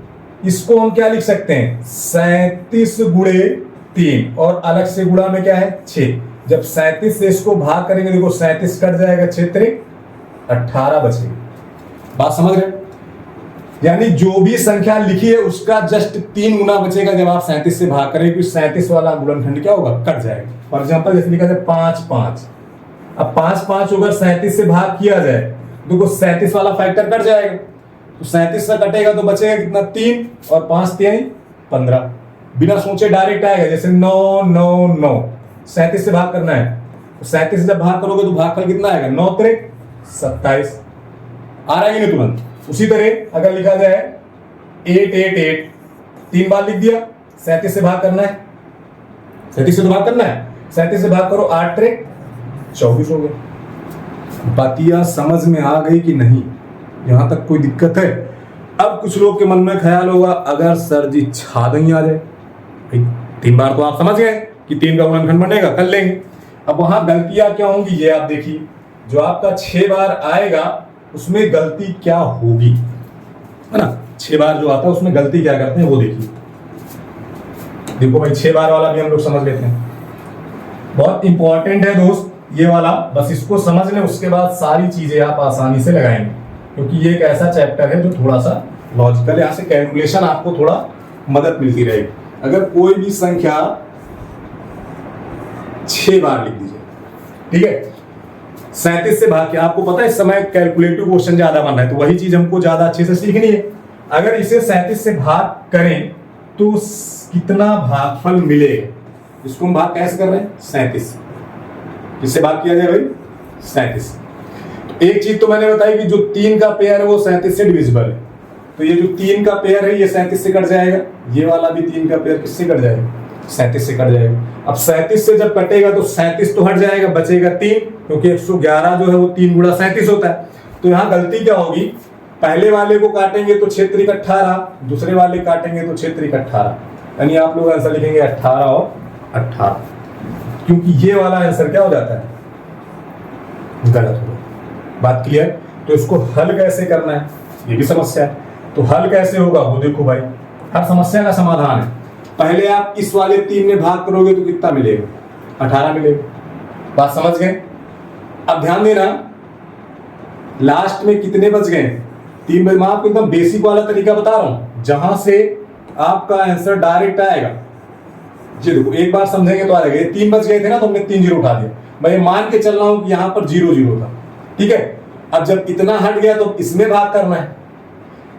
इसको हम क्या लिख सकते हैं, 37 गुणे 3, और अलग से गुणा में क्या है 6। जब 37 से इसको भाग करेंगे, देखो 37 कट जाएगा, 6 3 18 बचेगी। बात समझ रहे? यानी जो भी संख्या लिखी है उसका जस्ट 3 गुना बचेगा जब आप 37 से भाग करेंगे, क्योंकि 37 वाला गुणनखंड क्या होगा, कट जाएगा। फॉर एग्जाम्पल जैसे लिखा है 5 5, अब 5 5 अगर 37 से भाग किया जाए, देखो 37 वाला फैक्टर कट जाएगा, तो 37 से कटेगा तो बचेगा कितना, 3, और 5 3 15। बिना सोचे डायरेक्ट आएगा, जैसे 9 9 9, 37 से भाग करना है, तो 37 से जब भाग करोगे तो भागफल कितना आएगा, 9 3 27। आ रहा है नहीं तुरंत? उसी तरह अगर लिखा जाए 8 8 8, 3 बार लिख दिया, 37 से भाग करना है, 37 से तो भाग करना है, 37 से भाग करो, 8 3 24 हो गया। बातिया समझ में आ गई कि नहीं? यहां तक कोई दिक्कत है? अब कुछ लोग के मन में ख्याल होगा, अगर सर जी छादही आ जाए, 3 बार तो आप समझ गए कि 3 का गुणनखंड बनेगा, कर लेंगे। अब वहां गलतियां क्या होंगी ये आप देखिए, जो आपका 6 बार आएगा उसमें गलती क्या होगी, है ना। 6 बार जो आता है उसमें गलती क्या करते हैं वो देखिए। देखो भाई 6 बार वाला भी हम लोग समझ लेते हैं, बहुत इंपॉर्टेंट है दोस्त ये वाला, बस इसको समझ लें, उसके बाद सारी चीजें आप आसानी से लगाएंगे, क्योंकि ये एक ऐसा चैप्टर है जो थोड़ा सा लॉजिकल, यहाँ से कैलकुलेशन आपको थोड़ा मदद मिलती रहेगी। अगर कोई भी संख्या 6 बार लिख दीजिए, ठीक है, 37 से भाग के, आपको पता है इस समय कैलकुलेटिव क्वेश्चन ज्यादा बन रहा है, तो वही चीज हमको ज्यादा अच्छे से सीखनी है। अगर इसे 37 से भाग करें तो कितना भागफल मिलेगा, इसको हम भाग कैसे कर रहे हैं, 37। किससे भाग किया जाए भाई, 37। तो एक चीज तो मैंने बताई कि जो 3 का पेयर है वो 37 से डिविजिबल है, तो ये जो 3 का पेयर है ये 37 से कट जाएगा, ये वाला भी 3 का पेयर किससे कट जाएगा, 37 से कट जाएगा। अब 37 से जब कटेगा तो 37 तो हट जाएगा, बचेगा 3, क्योंकि 111 जो है वो 3 गुणा 37 होता है। तो यहाँ गलती क्या होगी, पहले वाले को काटेंगे तो 6 3 18, दूसरे वाले काटेंगे तो 6 3 18, यानी आप लोग आंसर लिखेंगे 18 और 18, क्योंकि ये वाला आंसर क्या हो जाता है, गलत हो। बात क्लियर? तो इसको हल कैसे करना है, ये भी समस्या है। तो हल कैसे होगा वो देखो भाई, हर समस्या का समाधान है। पहले आप इस वाले 3 में भाग करोगे तो कितना मिलेगा, 18 मिलेगा। बात समझ गए? अब ध्यान देना, लास्ट में कितने बच गए, 3 बच। मैं आपको एकदम बेसिक वाला तरीका बता रहा हूं, जहां से आपका आंसर डायरेक्ट आएगा। जी देखो, एक बार समझेंगे तो आ जाएगा। 3 बच गए थे ना, तो हमने 3 जीरो उठा दिया। मैं मान के चल रहा हूं कि यहां पर 0 0 था, ठीक है। अब जब इतना हट गया तो इसमें भाग करना है।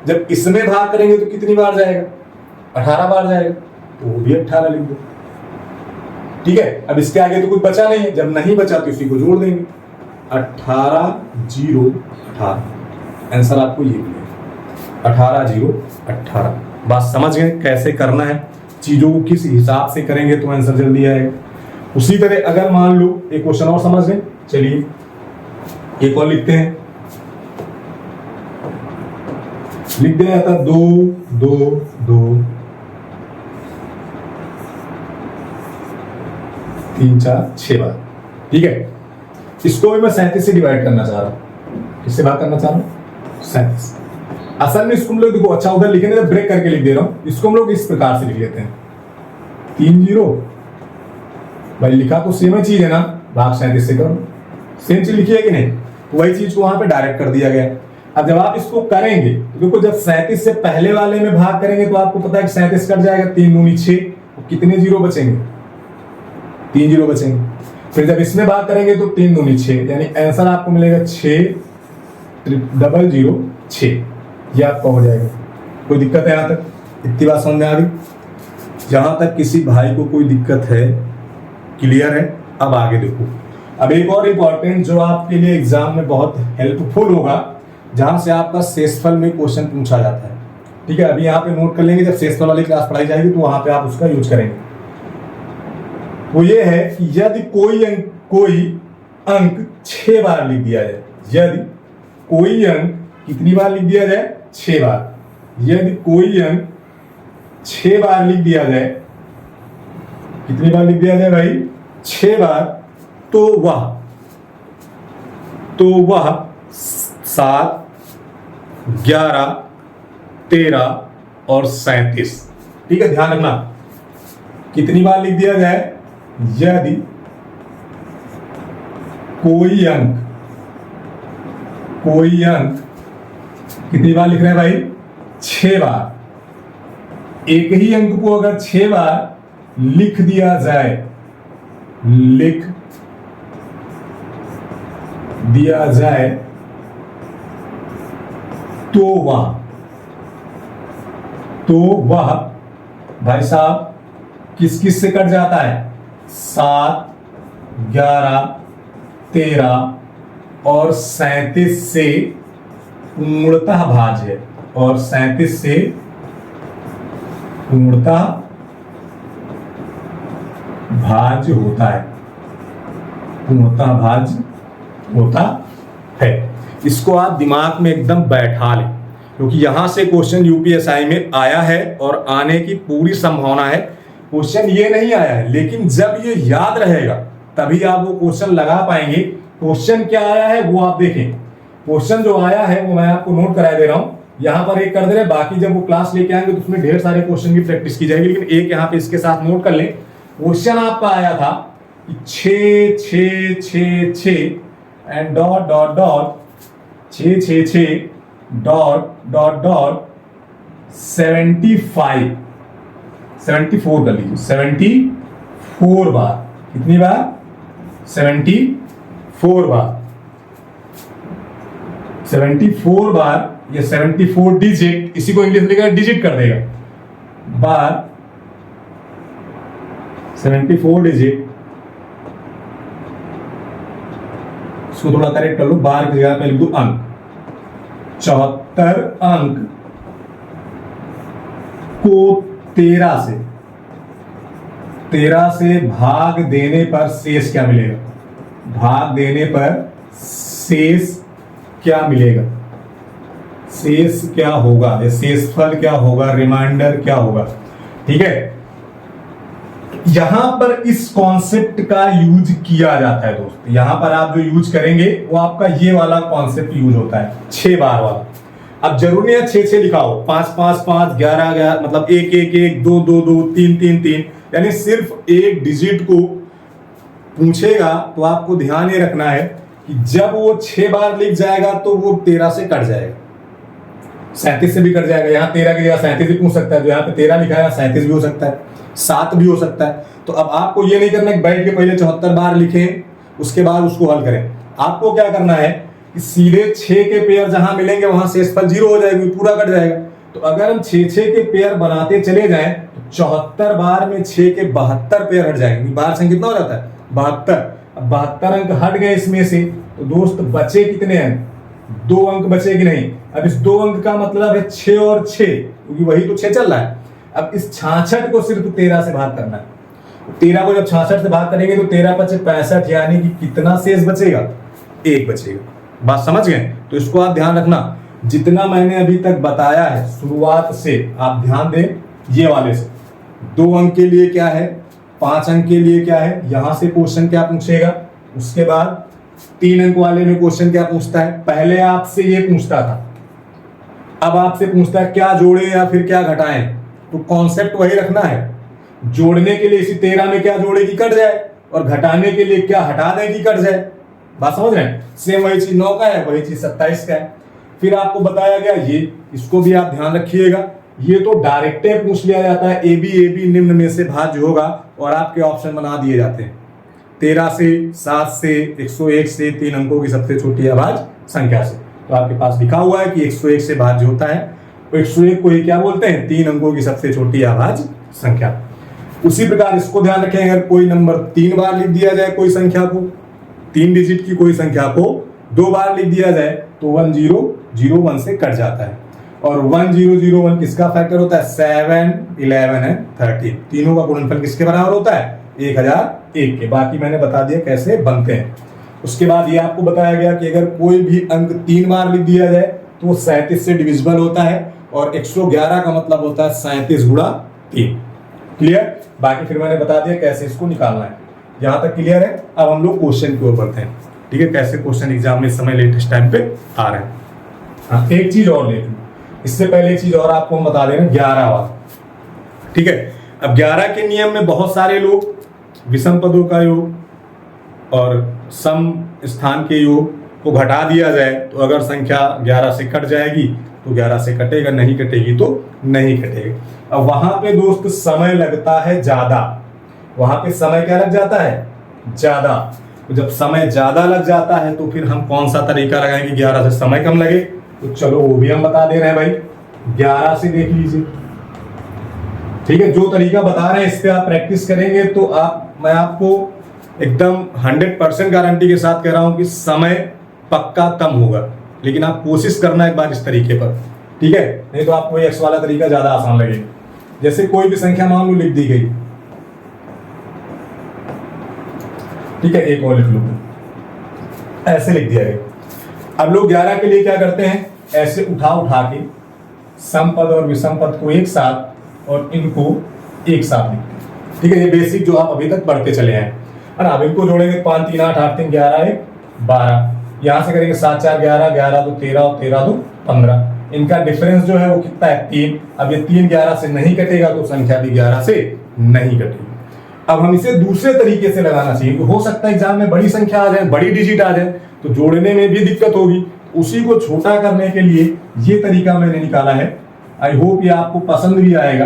जब इसमें भाग करेंगे तो कितनी बार जाएगा, 18 बार जाएगा, तो वो भी 18 लिख दो, ठीक है। अब इसके आगे तो कुछ बचा नहीं है, जब नहीं बचा तो इसी को जोड़ देंगे, 18 0 18, आंसर आपको ये मिलेगा 18 0 18। बात समझ गए कैसे करना है, चीजों को किस हिसाब से करेंगे तो आंसर जल्दी आएगा। उसी तरह अगर मान लो एक क्वेश्चन और समझ गए, चलिए एक और लिखते हैं। लिख दिया था 2 2 2 3 4 6 बार, ठीक है। इसको भी मैं 37 से डिवाइड करना चाह रहा हूं। किससे भाग करना चाह रहा हूं, 37। असल में इसको हम लोग देखो, अच्छा उधर लिखेंगे तो ब्रेक करके लिख दे रहा हूं, इसको हम लोग इस प्रकार से लिख लेते हैं 3 0। भाई लिखा तो सेम ही चीज है ना, भाग 37 से करो, सेम चीज लिखी है कि नहीं, तो वही चीज को वहां पे डायरेक्ट कर दिया गया। अब जब आप इसको करेंगे तो देखो, जब 37 से पहले वाले में भाग करेंगे तो आपको पता है कि 37 कट जाएगा, 3 दूनी 6, कितने जीरो बचेंगे, 3 जीरो बचेंगे। फिर जब इसमें भाग करेंगे तो 3 दूनी 6, यानी आंसर आपको मिलेगा 6 0 6, ये आपका हो जाएगा। कोई दिक्कत है यहाँ तक, इतनी बात समझ में आ गई? जहां तक किसी भाई को कोई दिक्कत है, क्लियर है? अब आगे देखो, अब एक और इंपॉर्टेंट जो आपके लिए एग्जाम में बहुत हेल्पफुल होगा, जहां से आपका शेषफल में क्वेश्चन पूछा जाता है, ठीक है। अभी यहाँ पे नोट कर लेंगे, जब शेषफल वाली क्लास पढ़ाई जाएगी तो वहां पे आप उसका यूज करेंगे। वो ये है कि यदि कोई अंक 6 बार लिख दिया जाए, यदि कोई अंक कितनी बार लिख दिया जाए, 6 बार, यदि कोई अंक 6 बार लिख दिया जाए, कितनी बार लिख दिया जाए भाई, 6 बार, तो वह 7 11 13 और 37, ठीक है। ध्यान रखना कितनी बार लिख दिया जाए, यदि कोई अंक कितनी बार लिख रहे हैं भाई, 6 बार। एक ही अंक को अगर 6 बार लिख दिया जाए, तो वह भाई साहब किस किस से कट जाता है, 7 11 13 और 37 से पूर्णतः भाज्य है, और 37 से पूर्णतः भाज्य होता है, पूर्णतः भाज्य होता है। इसको आप दिमाग में एकदम बैठा लें, क्योंकि यहां से क्वेश्चन यूपीएसआई में आया है और आने की पूरी संभावना है। क्वेश्चन ये नहीं आया है, लेकिन जब ये याद रहेगा तभी आप वो क्वेश्चन लगा पाएंगे। क्वेश्चन क्या आया है वो आप देखें। क्वेश्चन जो आया है वो मैं आपको नोट करा दे रहा हूं, यहां पर एक कर दे रहे, बाकी जब वो क्लास लेके आएंगे तो उसमें ढेर सारे क्वेश्चन की प्रैक्टिस की जाएगी, लेकिन एक यहाँ पे इसके साथ नोट कर लें। क्वेश्चन आपका आया था 6 6 6 6 and dot dot dot 6 6 6 dot dot dot 74 कर लीजिए, 74 बार। कितनी बार, 74 बार, 74 बार। ये 74 डिजिट, इसी को इंग्लिश में लिखा डिजिट कर देगा, बार 74 डिजिट। इसको थोड़ा करेक्ट कर लो, बार की जगह पे लिख दो अंक। 74 अंक को 13 से 13 से भाग देने पर शेष क्या मिलेगा? भाग देने पर शेष क्या मिलेगा? शेष क्या होगा या शेषफल क्या होगा, रिमाइंडर क्या होगा? ठीक है, यहां पर इस कॉन्सेप्ट का यूज किया जाता है दोस्त। यहां पर आप जो यूज करेंगे वो आपका ये वाला कॉन्सेप्ट यूज होता है, 6 बार वाला। अब जरूरी है 6 लिखाओ, 5 5 5 11 11, मतलब 1 1 1 2 2 2 3 3 3, यानी सिर्फ एक डिजिट को पूछेगा तो आपको ध्यान ये रखना है कि जब वो 6 बार लिख जाएगा तो वो 13 से कट जाएगा, 37 से भी कट जाएगा। यहाँ 13 की जगह 37 भी पूछ सकता है, तो यहाँ पे 13 लिखा है, 37 भी हो सकता है, 7 भी हो सकता है। तो अब आपको ये नहीं करना कि बैठ के पहले 74 बार लिखें उसके बाद उसको हल करें। आपको क्या करना है कि सीधे 6 के पेयर जहां मिलेंगे वहां शेषफल 0 हो जाएगी, पूरा कट जाएगा। तो अगर हम 6 के पेयर बनाते चले जाएं तो 74 बार में 6 के 72 पेयर हट जाएंगे। बार संख्या कितना हो जाता है? 72। अब 72 अंक हट गए इसमें से, तो दोस्त बचे कितने अंक? 2 अंक बचे कि नहीं? अब इस 2 अंक का मतलब है 6 और 6, क्योंकि वही तो 6 चल रहा है। अब इस 66 को सिर्फ 13 से भाग करना है। 13 को जब 66 से भाग करेंगे तो 13 × 65, यानी कि कितना शेष बचेगा? 1 बचेगा। बात समझ गए? तो इसको आप ध्यान रखना, जितना मैंने अभी तक बताया है शुरुआत से आप ध्यान दें। ये वाले से 2 अंक के लिए क्या है, 5 अंक के लिए क्या है, यहां से क्वेश्चन क्या पूछेगा, उसके बाद 3 अंक वाले में क्वेश्चन क्या पूछता है। पहले आपसे ये पूछता था, अब आपसे पूछता है क्या जोड़े या फिर क्या घटाएं। तो कॉन्सेप्ट वही रखना है, जोड़ने के लिए इसी 13 में क्या जोड़े की कट जाए, और घटाने के लिए क्या हटा दें कि कट जाए। बात समझ रहे हैं? सेम वही चीज 9 का है, वही चीज 27 का है। फिर आपको बताया गया ये, इसको भी आप ध्यान रखिएगा, ये तो डायरेक्ट पूछ लिया जाता है, ए बी निम्न में से भाज्य होगा, और आपके ऑप्शन बना दिए जाते हैं 13 से, 7 से, 101 से, 3 अंकों की सबसे छोटी अभाज्य संख्या से। तो आपके पास लिखा हुआ है कि 101 से भाज्य होता है, तो 101 को ही क्या बोलते हैं? 3 अंकों की सबसे छोटी अभाज्य संख्या। उसी प्रकार इसको ध्यान रखें, अगर कोई नंबर 3 बार लिख दिया जाए, कोई संख्या को 3 डिजिट की कोई संख्या को 2 बार लिख दिया जाए तो 1001 से कट जाता है। और 1001 किसका फैक्टर होता है? 7, 11 है 13, तीनों का गुणनफल किसके बराबर होता है? 1001 के। बाकी मैंने बता दिया कैसे बनते हैं। उसके बाद ये आपको बताया गया कि अगर कोई भी अंक 3 बार लिख दिया जाए तो वो 37 से डिविजिबल होता है, और 111 का मतलब होता है 37 × 3। क्लियर? बाकी फिर मैंने बता दिया कैसे इसको निकालना है। यहां तक क्लियर है? अब हम लोग क्वेश्चन की ओर बढ़ते हैं। ठीक है, कैसे क्वेश्चन एग्जाम में इस समय लेटेस्ट टाइम पे आ रहे हैं। हाँ, एक चीज और ले लूं, इससे पहले एक चीज और आपको हम बता दें, 11 वाला। ठीक है, अब 11 के नियम में बहुत सारे लोग विषम पदों का योग और सम स्थान के योग को घटा दिया जाए तो अगर संख्या 11 से कट जाएगी तो 11 से कटेगा, नहीं कटेगी तो नहीं कटेगा। अब वहां पे दोस्त समय लगता है ज्यादा, वहां पे समय क्या लग जाता है? ज्यादा। तो जब समय ज्यादा लग जाता है तो फिर हम कौन सा तरीका लगाएंगे 11 से समय कम लगे? तो चलो वो भी हम बता दे रहे हैं भाई, 11 से देख लीजिए। ठीक है, जो तरीका बता रहे हैं इस पे आप प्रैक्टिस करेंगे तो मैं आपको एकदम 100% गारंटी के साथ कह रहा हूं कि समय पक्का कम होगा। लेकिन आप कोशिश करना एक बार इस तरीके पर, ठीक है? नहीं तो आपको एक्स वाला तरीका ज्यादा आसान लगेगा। जैसे कोई भी संख्या मान लो लिख दी गई, ठीक है, एक और लिख लो, ऐसे लिख दिया गया। अब लोग 11 के लिए क्या करते हैं? ऐसे उठा के सम पद और विषम पद को एक साथ और इनको एक साथ लिखते हैं। ठीक है, ये बेसिक जो आप अभी तक पढ़ते चले हैं। और अब इनको जोड़ेंगे 5 3 8 8 3 11 1 12, यहां से करेंगे 7 4 11 11 2 13 और 13 2 15। इनका डिफरेंस जो है वो कितना है? 3। अब ये 3 11 से नहीं कटेगा तो संख्या भी 11 से नहीं कटेगी। अब हम इसे दूसरे तरीके से लगाना चाहिए। हो सकता है एग्जाम में बड़ी संख्या आ जाए, बड़ी डिजिट आ जाए, तो जोड़ने में भी दिक्कत होगी। उसी को छोटा करने के लिए ये तरीका मैंने निकाला है। आई होप ये आपको पसंद भी आएगा।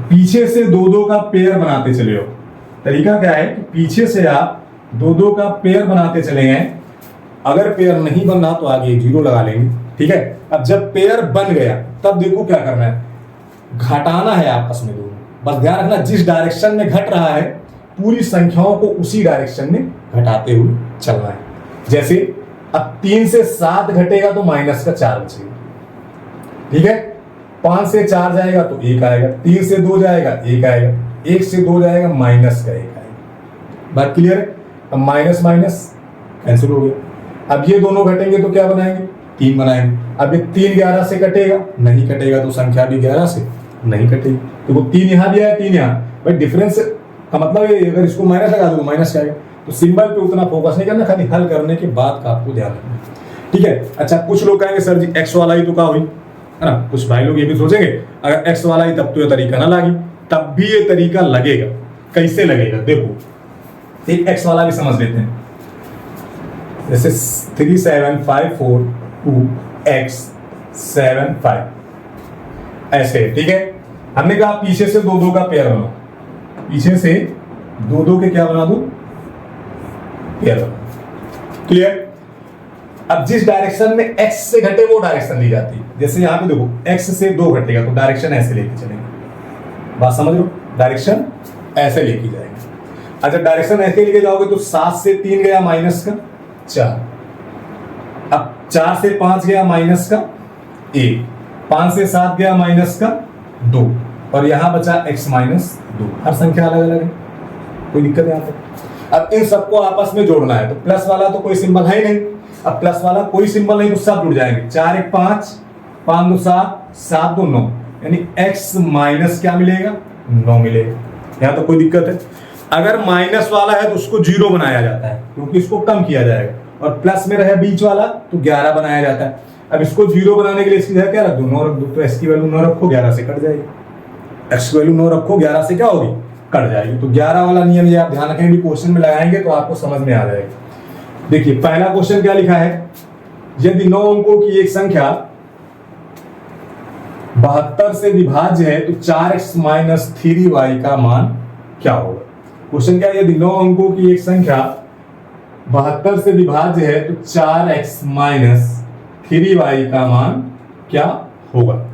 पीछे से 2-2 का पेयर बनाते चले हो। तरीका क्या है कि पीछे से आप 2-2 का पेयर बनाते चले गए। अगर पेयर नहीं बन रहा तो आगे 0 लगा लेंगे। ठीक है, अब जब पेयर बन गया तब देखो क्या करना है, घटाना है आपस में दोनों। बस ध्यान रखना, जिस डायरेक्शन में घट रहा है पूरी संख्याओं को उसी डायरेक्शन में घटाते हुए चलना है। जैसे अब 3 से 7 घटेगा तो माइनस का 4 बचेगा। ठीक है, 5 से 4 जाएगा तो 1 आएगा, 3 से 2 जाएगा 1 आएगा। 1 से 2 जाएगा, माइनस का 1 आएगा। बात क्लियर है? अब माइनस माइनस कैंसिल हो गया। अब ये दोनों घटेंगे तो क्या बनाएंगे? 3 बनाएंगे। अब ये 3 11 से कटेगा? नहीं कटेगा, तो संख्या भी 11 से नहीं कटेगी। तो वो 3 यहाँ भी आया, 3 यहाँ, भाई डिफरेंस का मतलब ये, अगर इसको माइनस लगा दो तो माइनस का आएगा। तो सिंबल पे उतना फोकस नहीं करना, खाली हल करने के बाद का आपको ध्यान रखना, ठीक है। अच्छा, कुछ लोग कहेंगे सर जी एक्स वाला ही तो का हुई, है ना। कुछ भाई लोग ये भी सोचेंगे अगर एक्स वाला ही तब तो ये तरीका ना लगी, तब भी ये तरीका लगेगा। कैसे लगेगा देखो, एक एक्स वाला भी समझ लेते हैं। जैसे 37542x75 ऐसे, ठीक है। हमने कहा पीछे से 2 का पेयर बनाओ, पीछे से 2 के क्या बना दूं? पेयर बना। क्लियर? अब जिस डायरेक्शन में x से घटे वो डायरेक्शन ली जाती है। जैसे यहां पे देखो x से 2 घटेगा तो डायरेक्शन ऐसे लेके चलेंगे। बात समझ लो, डायरेक्शन ऐसे लेके जाएंगे। अच्छा, डायरेक्शन ऐसे लेके जाओगे तो 7 से 3 गया माइनस का 4, अब 4 से 5 गया माइनस का 1, 5 से 7 गया माइनस का 2, और यहां बचा x माइनस 2। हर संख्या अलग अलग है, कोई दिक्कत है यहाँ पे। अब इन सबको आपस में जोड़ना है, तो प्लस वाला तो कोई सिंबल है ही नहीं। अब प्लस वाला कोई सिंबल नहीं तो सब जुड़ जाएंगे। 4 1 5, 5 2 7, 7 2 9, यानी x माइनस क्या मिलेगा? 9 मिलेगा। यहाँ तो कोई दिक्कत है? अगर माइनस वाला है तो उसको 0 बनाया जाता है, क्योंकि इसको कम किया जाएगा, और प्लस में रहे बीच वाला तो 11 बनाया जाता है। अब इसको 0 बनाने के लिए इसकी जगह क्या रख दो? 9 रख दो। तो x की वैल्यू 9 रखो, 11 से कट जाएगी। x की वैल्यू 9 रखो, 11 से क्या होगी? कट जाएगी। तो 11 वाला नियम ये आप ध्यान रखेंगे, क्वेश्चन में लगाएंगे तो आपको समझ में आ जाएगा। देखिए पहला क्वेश्चन क्या लिखा है, यदि 9 अंकों की एक संख्या 72 से विभाज्य है तो 4x माइनस 3y का मान क्या होगा? क्वेश्चन क्या है, यदि 9 अंकों की एक संख्या 72 से विभाज्य है तो 4x माइनस 3y का मान क्या होगा?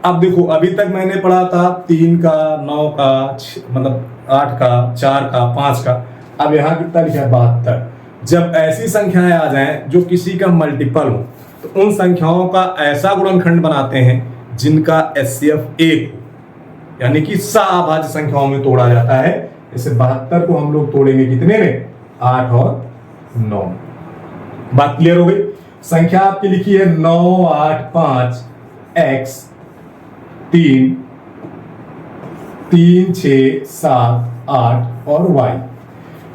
अब देखो, अभी तक मैंने पढ़ा था 3 का, 9 का, मतलब 8 का, 4 का, 5 का। अब यहाँ कितना लिखा है? 72। जब ऐसी संख्याएं आ जाएं जो किसी का मल्टीपल हो तो उन संख्याओं का ऐसा गुणनखंड बनाते हैं जिनका HCF 1 हो, यानी कि सअभाज्य संख्याओं में तोड़ा जाता है। जैसे 72 को हम लोग तोड़ेंगे कितने में? 8 और 9। बात क्लियर हो गई? संख्या आपकी लिखी है 9 8 5 x 3 3 6 7 8 और y।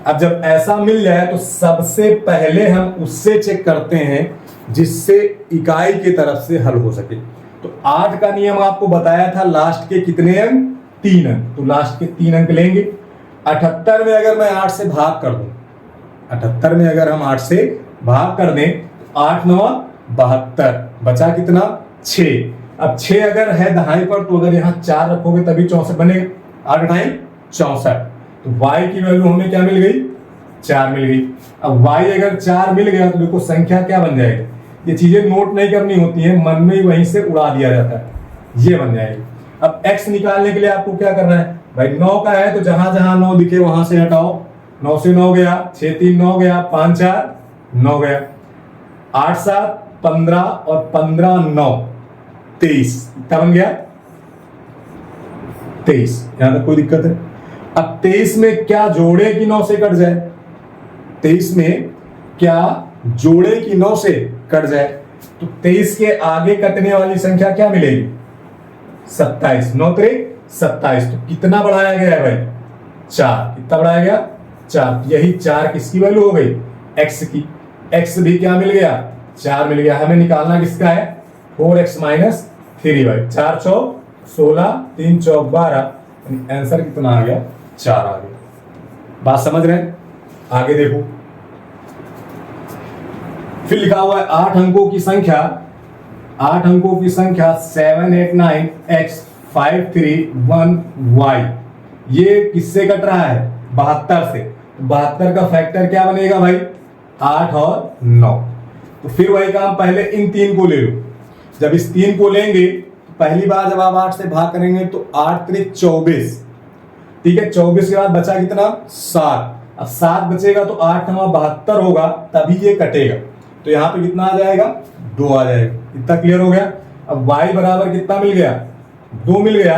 अब जब ऐसा मिल जाए तो सबसे पहले हम उससे चेक करते हैं जिससे इकाई की तरफ से हल हो सके। तो 8 का नियम आपको बताया था, लास्ट के कितने अंक? 3 अंक। तो लास्ट के 3 अंक लेंगे। 78 में अगर मैं 8 से भाग कर दूं, 78 में अगर हम 8 से भाग कर दें, 8 9 72, बचा कितना? 6। अब 6 अगर है दहाई पर तो अगर यहाँ 4 रखोगे तभी 64 बनेगा। 8 ढाई 64। तो y की वैल्यू हमें क्या मिल गई? 4 मिल गई। अब y अगर 4 मिल गया तो देखो संख्या क्या बन जाएगी। ये चीजें नोट नहीं करनी होती है, मन में ही वहीं से उड़ा दिया जाता है, ये बन जाएगी। अब x निकालने के लिए आपको क्या करना है भाई? 9 का है तो जहां जहां 9 दिखे वहां से हटाओ। 9 से 9 गया, 6 3 9 गया, 5 4 9 गया, 8 7 15 और 15 9 23, क्या बन गया? 23। यहां तक कोई दिक्कत है? अब 23 में क्या जोड़े कि 9 से कट जाए? 23 में क्या जोड़े कि 9 से कट जाए? तो 23 के आगे कटने वाली संख्या क्या मिलेगी? 27। 9 3 27। तो कितना बढ़ाया गया है भाई? 4। कितना बढ़ाया गया? 4। यही 4 किसकी वैल्यू हो गई? x की। x भी क्या मिल गया? 4 मिल गया। हमें निकालना किसका है? 4x minus 3y। 4 चौक 16, 3 चौक 12, आंसर कितना आ गया? 4 आ गया। बात समझ रहे हैं? आगे देखो, फिर लिखा हुआ है 8 अंकों की संख्या 7 8 9 x 5 3 1 y। ये किससे कट रहा है? 72 से। 72 का फैक्टर क्या बनेगा भाई? 8 और 9। तो फिर वही काम, पहले इन 3 को ले लो। जब इस 3 को लेंगे तो पहली बार जब आप 8 से भाग करेंगे तो 8 3 24, ठीक है। 24 के बाद बचा कितना? 7। अब 7 बचेगा तो 8 9 72 होगा, तभी ये कटेगा। तो यहाँ पे कितना आ जाएगा? 2 आ जाएगा। इतना क्लियर हो गया? अब y बराबर कितना मिल गया? 2 मिल गया।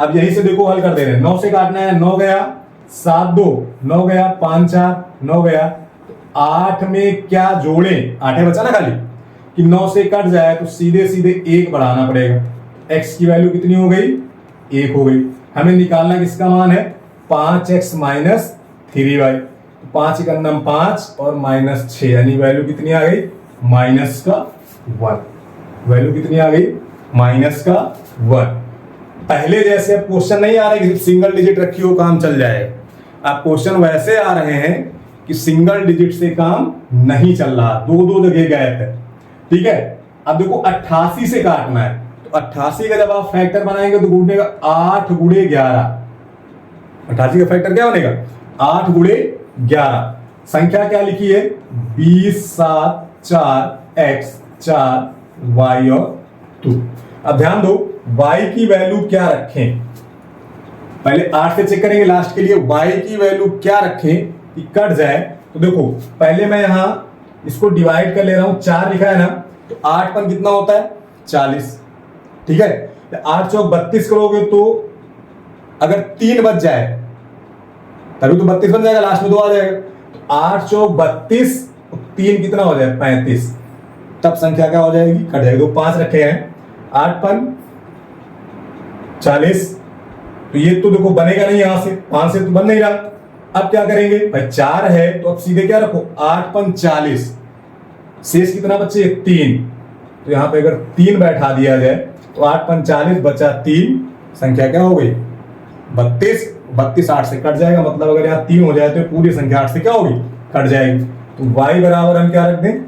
अब यही से देखो हल कर दे रहे हैं, 9 से काटना है, 9 गया 7 2, 9 गया 5 4, 9 गया। तो 8 में क्या जोड़े, 8 बचा ना खाली, कि 9 से कट जाए तो सीधे सीधे 1 बढ़ाना पड़ेगा। x की वैल्यू कितनी हो गई, 1 हो गई। हमें निकालना किसका मान है, 5x माइनस 3y। 5 का नम 5 और माइनस 6, यानी वैल्यू कितनी आ गई, माइनस का 1। वैल्यू कितनी आ गई, माइनस का 1। पहले जैसे अब क्वेश्चन नहीं आ रहे कि सिंगल डिजिट रखी हो काम चल जाएगा, अब क्वेश्चन वैसे आ रहे हैं कि सिंगल डिजिट से काम नहीं चल रहा, दो जगह गैप है। ठीक है, अब देखो 88 से काटना है, तो 88 का जब आप फैक्टर बनाएंगे तो बनेगा 8 गुणे 11। 88 का फैक्टर क्या बनेगा, 8 गुणे 11। संख्या क्या लिखी है, 20 7 4 x 4 y और 2। अब ध्यान दो y की वैल्यू क्या रखें, पहले 8 से चेक करेंगे लास्ट के लिए y की वैल्यू क्या रखें कि कट जाए। तो देखो पहले मैं यहां इसको डिवाइड कर ले रहा हूं, 4 लिखा है ना, तो 8 पर कितना होता है 40। ठीक है, 8 चौक 32 करोगे तो अगर 3 बच जाए तभी तो 32 बन जाएगा, लास्ट में 2 आ जाएगा। तो 8 चौक 32, 3 कितना हो जाए 35, तब संख्या क्या हो जाएगी, कट जाएगी। तो 5 रखे हैं, 8 पर 40, तो ये तो देखो बनेगा नहीं, यहां से 5 से तो बन नहीं रहा। अब क्या करेंगे भाई, 4 है तो अब सीधे क्या रखो, 8 पर 40, शेष कितना बचे 3, तो यहां पे अगर 3 बैठा दिया जाए तो 8 पर 40 बचा 3, संख्या क्या हो गई 32। 32 8 से कट जाएगा, मतलब अगर यहाँ 3 हो जाए तो पूरी संख्या 8 से क्या होगी, कट जाएगी। तो y बराबर हम क्या रख दें,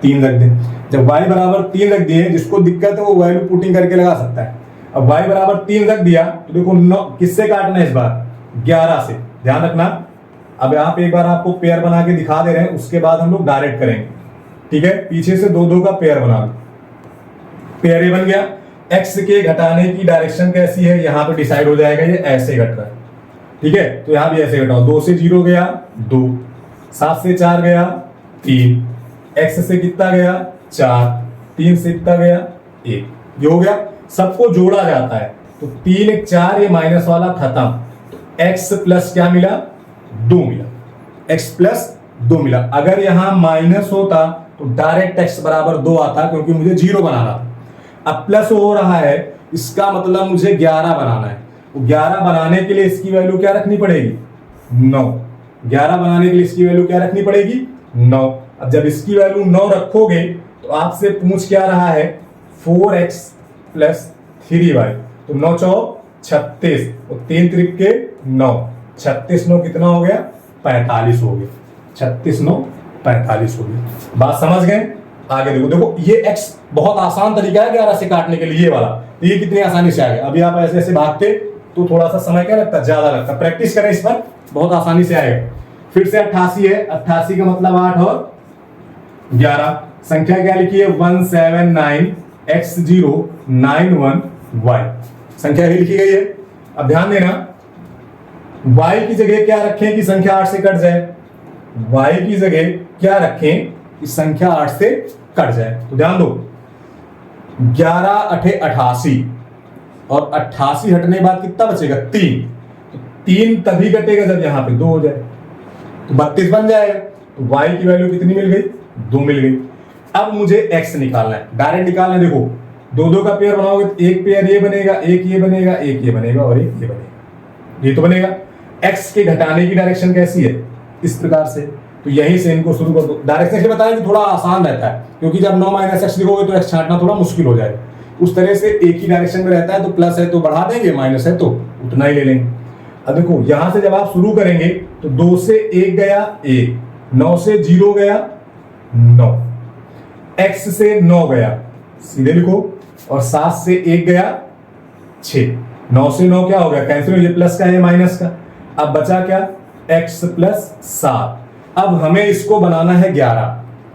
3 रख दें। जब y बराबर 3 रख दिए, जिसको दिक्कत है वो वैल्यू पुटिंग करके लगा सकता है। अब y बराबर 3 रख दिया तो देखो 9 किससे काटना है इस बार, 11 से, ध्यान रखना। अब यहाँ पे एक बार आपको पेयर बना के दिखा दे रहे हैं, उसके बाद हम लोग डायरेक्ट करेंगे। ठीक है, पीछे से 2 2 का पेयर बना लो, पेयर ये बन गया। x के घटाने की डायरेक्शन कैसी है, यहाँ पे डिसाइड हो जाएगा, ये ऐसे घट रहा है। ठीक है, तो यहाँ भी ऐसे घटाओ, 2 से 0 गया 2, 7 से 4 गया 3, x से कितना गया 4, 3 से कितना गया 1, ये हो गया। सबको जोड़ा जाता है तो 3 1 4, ये माइनस वाला खत्म, तो x प्लस क्या मिला 2 मिला, x प्लस 2 मिला। अगर यहां माइनस होता तो डायरेक्ट x बराबर 2 आता, क्योंकि मुझे 0 बनाना था। अब प्लस हो रहा है, इसका मतलब मुझे 11 बनाना है। तो 11 बनाने के लिए इसकी वैल्यू क्या रखनी पड़ेगी 9। 11 बनाने के लिए इसकी वैल्यू क्या रखनी पड़ेगी 9। अब जब इसकी वैल्यू 9 रखोगे तो आपसे पूछ क्या रहा है 4x प्लस 3y, तो 9 चौक 36, और 3 त्रिक के 9, 36 9 कितना हो गया 45 हो गया, 36 9 45 हो गया। बात समझ गए, आगे देखो। देखो ये x बहुत आसान तरीका है 11 से काटने के लिए, ये वाला, तो ये कितनी आसानी से आ गया। अभी आप ऐसे ऐसे भागते तो थोड़ा सा समय क्या लगता, ज्यादा लगता। प्रैक्टिस करें इस पर, बहुत आसानी से आएगा। फिर से 88 है, 88 का मतलब 8 और 11। संख्या क्या लिखी है 179x091y, संख्या ही लिखी गई है। अब ध्यान देना, y की जगह क्या रखें कि संख्या 8 से कट जाए, y की जगह क्या रखें कि संख्या 8 से कट जाए। तो ध्यान दो, 11 8 88, और 88 हटने के बाद कितना बचेगा 3, तो 3 तभी कटेगा जब यहां पे 2 हो जाए, तो 32 बन जाएगा। तो y की वैल्यू कितनी मिल गई 2 मिल गई। अब मुझे x निकालना है, डायरेक्ट निकालना है। देखो 2 2 का पेयर बनाओगे तो एक पेयर ये बनेगा, एक ये बनेगा, एक ये बनेगा और एक ये बनेगा, ये तो बनेगा। x के घटाने की डायरेक्शन कैसी है, इस प्रकार से। तो यहीं से इनको शुरू कर दो। डायरेक्शन से बताया कि थोड़ा आसान रहता है, क्योंकि जब 9 माइनस x लिखोगे तो x छांटना थोड़ा मुश्किल हो जाएगा। उस तरह से एक ही डायरेक्शन में रहता है, तो प्लस है तो बढ़ा देंगे, माइनस है तो उतना ही ले लेंगे। अब देखो यहां से जब आप शुरू करेंगे तो 2 से 1 गया 1, 9 से 0 गया 9, x से 9 गया, सीधे लिखो, और 7 से 1 गया 6, 9 से 9 क्या हो गया कैंसिल, ये प्लस का है माइनस का। अब बचा क्या x प्लस 7। अब हमें इसको बनाना है 11,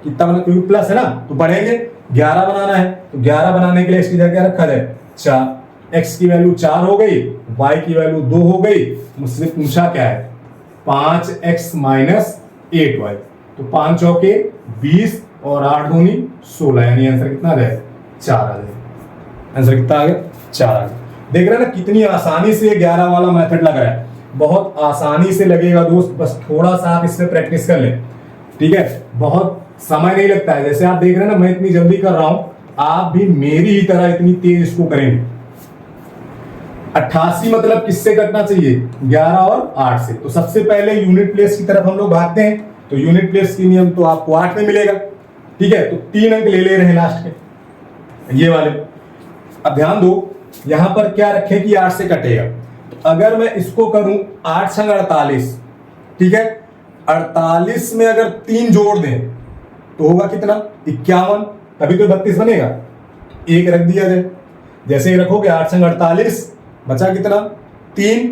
कितना बना, क्योंकि प्लस है ना तो बढ़ेंगे, 11 बनाना है। तो 11 बनाने के लिए इसकी जगह रखा जाए 4, x की वैल्यू 4 हो गई, y की वैल्यू 2 हो गई। मुझसे पूछा क्या है 5x माइनस 8y, तो 5 चौके 20 और 8 दूनी 16, यानी आंसर कितना आ जाएगा 4 आ जाएगा। आंसर कितना आ गया 4 आ गया। देख रहे हैं ना कितनी आसानी से 11 वाला मेथड लग रहा है, बहुत आसानी से लगेगा दोस्त, बस थोड़ा सा आप इसमें प्रैक्टिस कर लें, ठीक है। बहुत समय नहीं लगता है, जैसे आप देख रहे हैं ना मैं इतनी जल्दी कर रहा हूं, आप भी मेरी ही तरह इतनी तेज इसको करेंगे। 88 मतलब किससे कटना चाहिए, 11 और 8 से। तो सबसे पहले यूनिट प्लेस की तरफ हम लोग भागते हैं, तो यूनिट प्लेस की नियम तो आपको 8 में मिलेगा, ठीक है। तो 3 अंक ले रहे हैं लास्ट के ये वाले। अब ध्यान दो यहां पर क्या रखें कि 8 से कटेगा, तो अगर मैं इसको करूं 8 संग 48, ठीक है। 48 में अगर 3 जोड़ दें तो होगा कितना, 51, तभी तो 32 बनेगा। एक रख दिया जाए, जैसे ही रखोगे 8 संग 48 बचा कितना 3,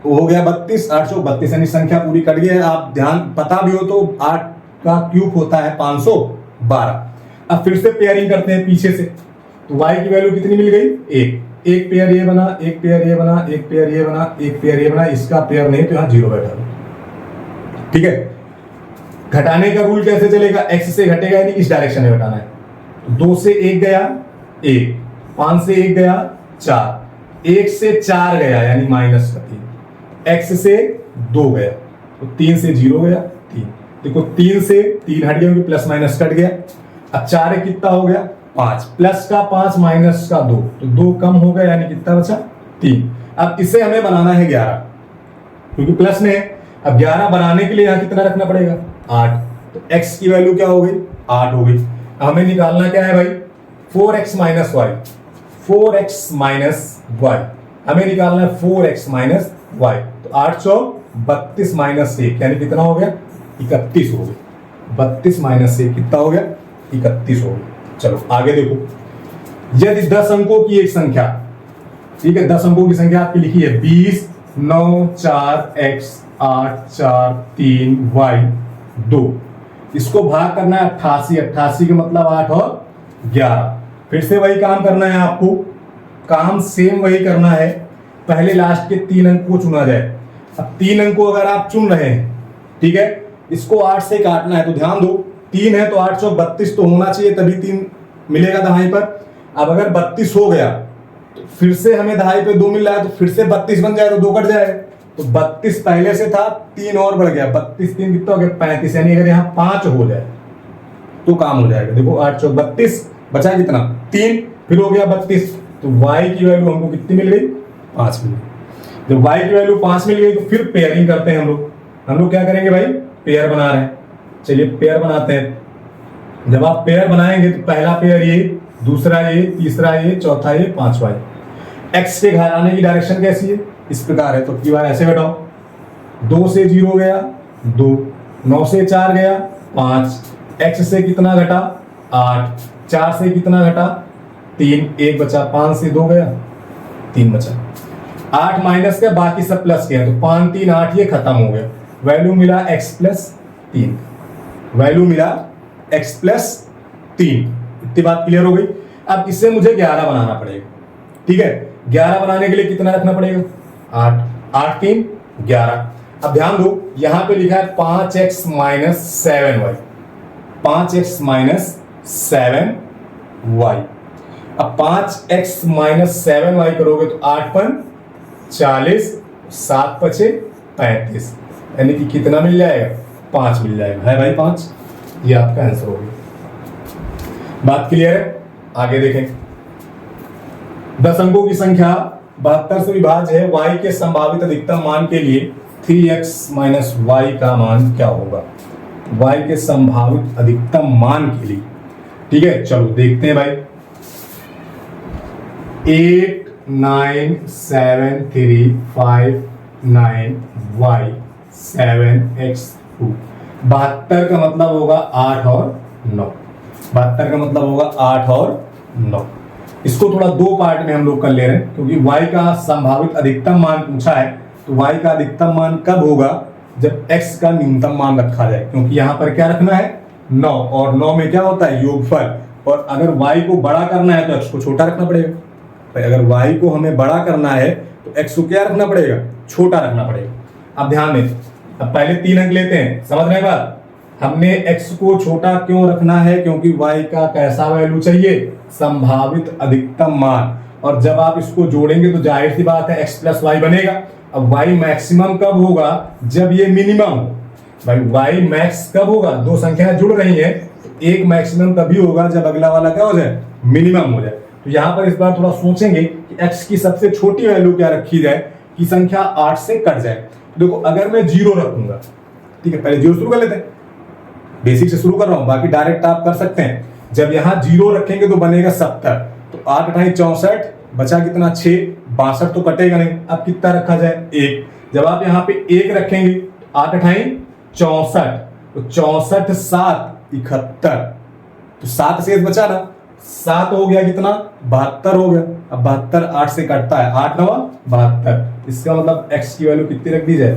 तो हो गया 32, 8 चौक 32, यानी संख्या पूरी कट गई है। आप ध्यान पता भी हो तो 8 का क्यूब होता है 512। अब फिर से पेयरिंग करते हैं पीछे से, तो y की वैल्यू कितनी मिल गई, एक पेयर ये बना, एक पेयर ये बना, एक पेयर ये बना, एक पेयर ये बना, इसका पेयर नहीं तो यहां 0 बैठा, ठीक है। घटाने का रूल कैसे चलेगा, x से घटेगा यानी इस डायरेक्शन में घटाना है। 2 से 1 गया 1, 5 से 1 गया 4, 1 से 4 गया यानी माइनस का 3, x से 2 गया तो 3 से 0 गया 3, देखो 3 से 3 हट गया, प्लस माइनस कट गया। अब 4 कितना हो गया 5, प्लस का 5 माइनस का 2, तो 2 कम हो गया यानी कितना बचा 3। अब इसे हमें बनाना है 11, क्योंकि प्लस में है। अब 11 बनाने के लिए यहां कितना रखना पड़ेगा 8, तो x की वैल्यू क्या हो गई 8 हो गई। हमें निकालना क्या है भाई 4x minus Y, 4x minus Y हमें निकालना है 4x माइनस वाई। तो 8 चौक 32 माइनस 1 यानी कितना हो गया 31 हो गया। 32 माइनस 1 कितना हो गया 31 हो गया। चलो आगे देखो, यदि 10 अंकों की एक संख्या, ठीक है 10 अंकों की संख्या आपकी लिखी है 20 9 4 x 8 4 3 y 2, इसको भाग करना है 88, 88 का मतलब 8 और 11। फिर से वही काम करना है आपको, काम सेम वही करना है, पहले लास्ट के 3 अंक को चुना जाए। अब 3 अंक को अगर आप चुन रहे हैं, ठीक है, इसको 8 से काटना है, तो ध्यान दो 3 है तो 8 चौक 32 तो होना चाहिए, तभी 3 मिलेगा दहाई पर। अब अगर 32 हो गया तो फिर से हमें दहाई पे 2 मिल रहा है, तो फिर से 32 बन जाए तो 2 कट जाएगा, तो 32 पहले से था 3 और बढ़ गया, 32 3 कितना हो गया 35, यानी अगर यहाँ 5 हो जाए तो काम हो जाएगा। देखो 8 चौक 32 बचा कितना 3, फिर हो गया 32, तो y की वैल्यू हमको कितनी मिल गई 5 मिल गई। जब y की वैल्यू 5 मिल गई तो फिर पेयरिंग करते हैं हम लोग क्या करेंगे भाई, पेयर बना रहे हैं, चलिए पेयर बनाते हैं। जब आप पेयर बनाएंगे तो पहला पेयर ये, दूसरा ये, तीसरा ये, चौथा ये, पांचवा ये। x के घर आने की डायरेक्शन कैसी है, इस प्रकार है, तो की बार ऐसे बैठाओ, 2 से 0 गया 2, 9 से 4 गया 5, x से कितना घटा 8, 4 से कितना घटा 3, 1 बचा, 5 से 2 गया 3 बचा, 8 माइनस का बाकी सब प्लस किया, तो 5 3 8 ये खत्म हो गया। वैल्यू मिला x प्लस 3, वैल्यू मिला x प्लस 3। इतनी बात क्लियर हो गई। अब इससे मुझे 11 बनाना पड़ेगा, ठीक है। 11 बनाने के लिए कितना रखना पड़ेगा 8, 8 3 11। अब ध्यान दो यहां पे लिखा है 5x minus 7y, 5x minus 7y। अब 5x माइनस 7y करोगे तो 8 पर 40, 7 पचे 35, यानी कि कितना मिल जाएगा 5 मिल जाएगा, है भाई 5, ये आपका आंसर हो गया। बात क्लियर है, आगे देखें। 10 अंकों की संख्या 72 से विभाज्य है, y के संभावित अधिकतम मान के लिए 3x माइनस वाई का मान क्या होगा, y के संभावित अधिकतम मान के लिए, ठीक है। चलो देखते हैं भाई, 8 9 7 3 5 9 y 7x 2। 72 का मतलब होगा 8 और 9, 72 का मतलब होगा 8 और 9। इसको थोड़ा 2 पार्ट में हम लोग कर ले रहे हैं, क्योंकि y का संभावित अधिकतम मान पूछा है, तो y का अधिकतम मान कब होगा जब x का न्यूनतम मान रखा जाए, क्योंकि यहां पर क्या रखना है 9, और 9 में क्या होता है योगफल, और अगर y को बड़ा करना है तो x को छोटा रखना पड़ेगा। भाई अगर y को हमें बड़ा करना है तो x को क्या रखना पड़ेगा, छोटा रखना पड़ेगा। अब ध्यान दें, अब पहले 3 अंक लेते हैं, समझ रहे हैं बात। हमने x को छोटा क्यों रखना है, क्योंकि y का कैसा वैल्यू चाहिए, संभावित अधिकतम मान, और जब आप इसको जोड़ेंगे तो जाहिर सी बात है x प्लस वाई बनेगा। अब y मैक्सिमम कब होगा? जब ये मिनिमम हो। भाई y मैक्स कब होगा? दो संख्याएं जुड़ रही हैं, एक मैक्सिमम तभी होगा जब अगला वाला क्या हो जाए? मिनिमम हो जाए। तो यहां पर इस बार थोड़ा सोचेंगे कि x की सबसे छोटी वैल्यू क्या रखी जाए कि संख्या 8 से कट जाए। देखो अगर मैं 0 रखूंगा, ठीक है, पहले 0 शुरू कर लेते हैं, बेसिक से शुरू कर रहा हूं, बाकी डायरेक्ट आप कर सकते हैं। जब यहां 0 रखेंगे तो बनेगा 70, तो 8 8 64, बचा कितना? 6, 62 तो कटेगा नहीं। अब कितना रखा जाए? 1। जब आप यहाँ पे 1 रखेंगे तो 8 8 64, तो 64 7 71, तो 7 शेष बचा ना, 7 हो गया कितना? 72 हो गया। अब 72 8 से कटता है, 8 9 72, इसका मतलब x की वैल्यू कितनी रख दी जाए?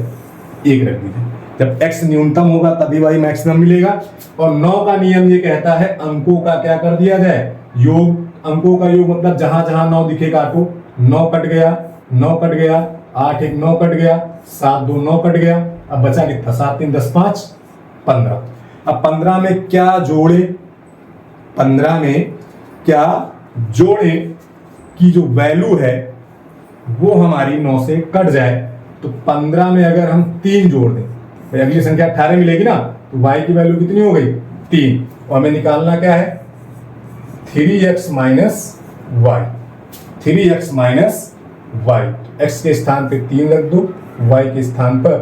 1 रख दी जाए। जब x न्यूनतम होगा तभी y मैक्सिमम मिलेगा। और 9 का नियम ये कहता है अंकों का क्या कर दिया जाए? योग। अंकों का योग मतलब जहां जहां 9 दिखे काटो। 9 कट गया, 9 कट गया, 8 1 9 कट गया, 7 2 9 कट गया। अब बचा कितना? 7 3 10 5 15। अब 15 में क्या जोड़े? 15 में क्या जोड़े की जो वैल्यू है वो हमारी 9 से कट जाए। तो 15 में अगर हम 3 जोड़ दें तो अगली संख्या 18 मिलेगी ना, तो y की वैल्यू कितनी हो गई? 3। और हमें निकालना क्या है? 3x minus y. 3x minus y, x के स्थान पे 3 रख दो, y के स्थान पर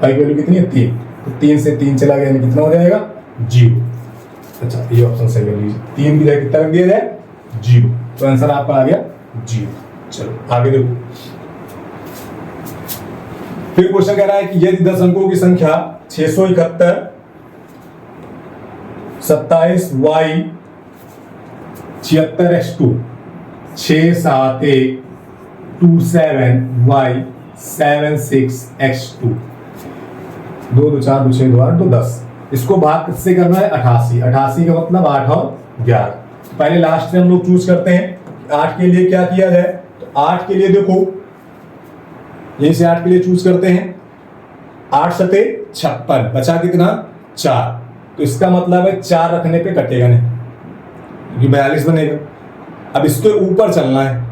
y की वैल्यू कितनी है? 3। तो 3 से 3 चला गया, कितना हो जाएगा? 0। अच्छा ये ऑप्शन सही कर लीजिए, 3 की जगह कितना रख दिया जाए? 0। तो आंसर आपका आ गया 0। चलो आगे देखो। फिर क्वेश्चन कह रहा है कि यदि 10 अंकों की संख्या 671 27y 76x2 671 27y 76x2 2 2 4 2 6 2 8 2 10, इसको भाग किससे करना है? 88। 88 का मतलब 8 और 11। पहले लास्ट में हम लोग चूज करते हैं 8 के लिए क्या किया जाए। तो 8 के लिए देखो यहीं से 8 के लिए चूज करते हैं। 8 सते 56, बचा कितना? 4। तो इसका मतलब है 4 रखने पे कटेगा नहीं, क्योंकि 42 बनेगा। अब इसके ऊपर चलना है।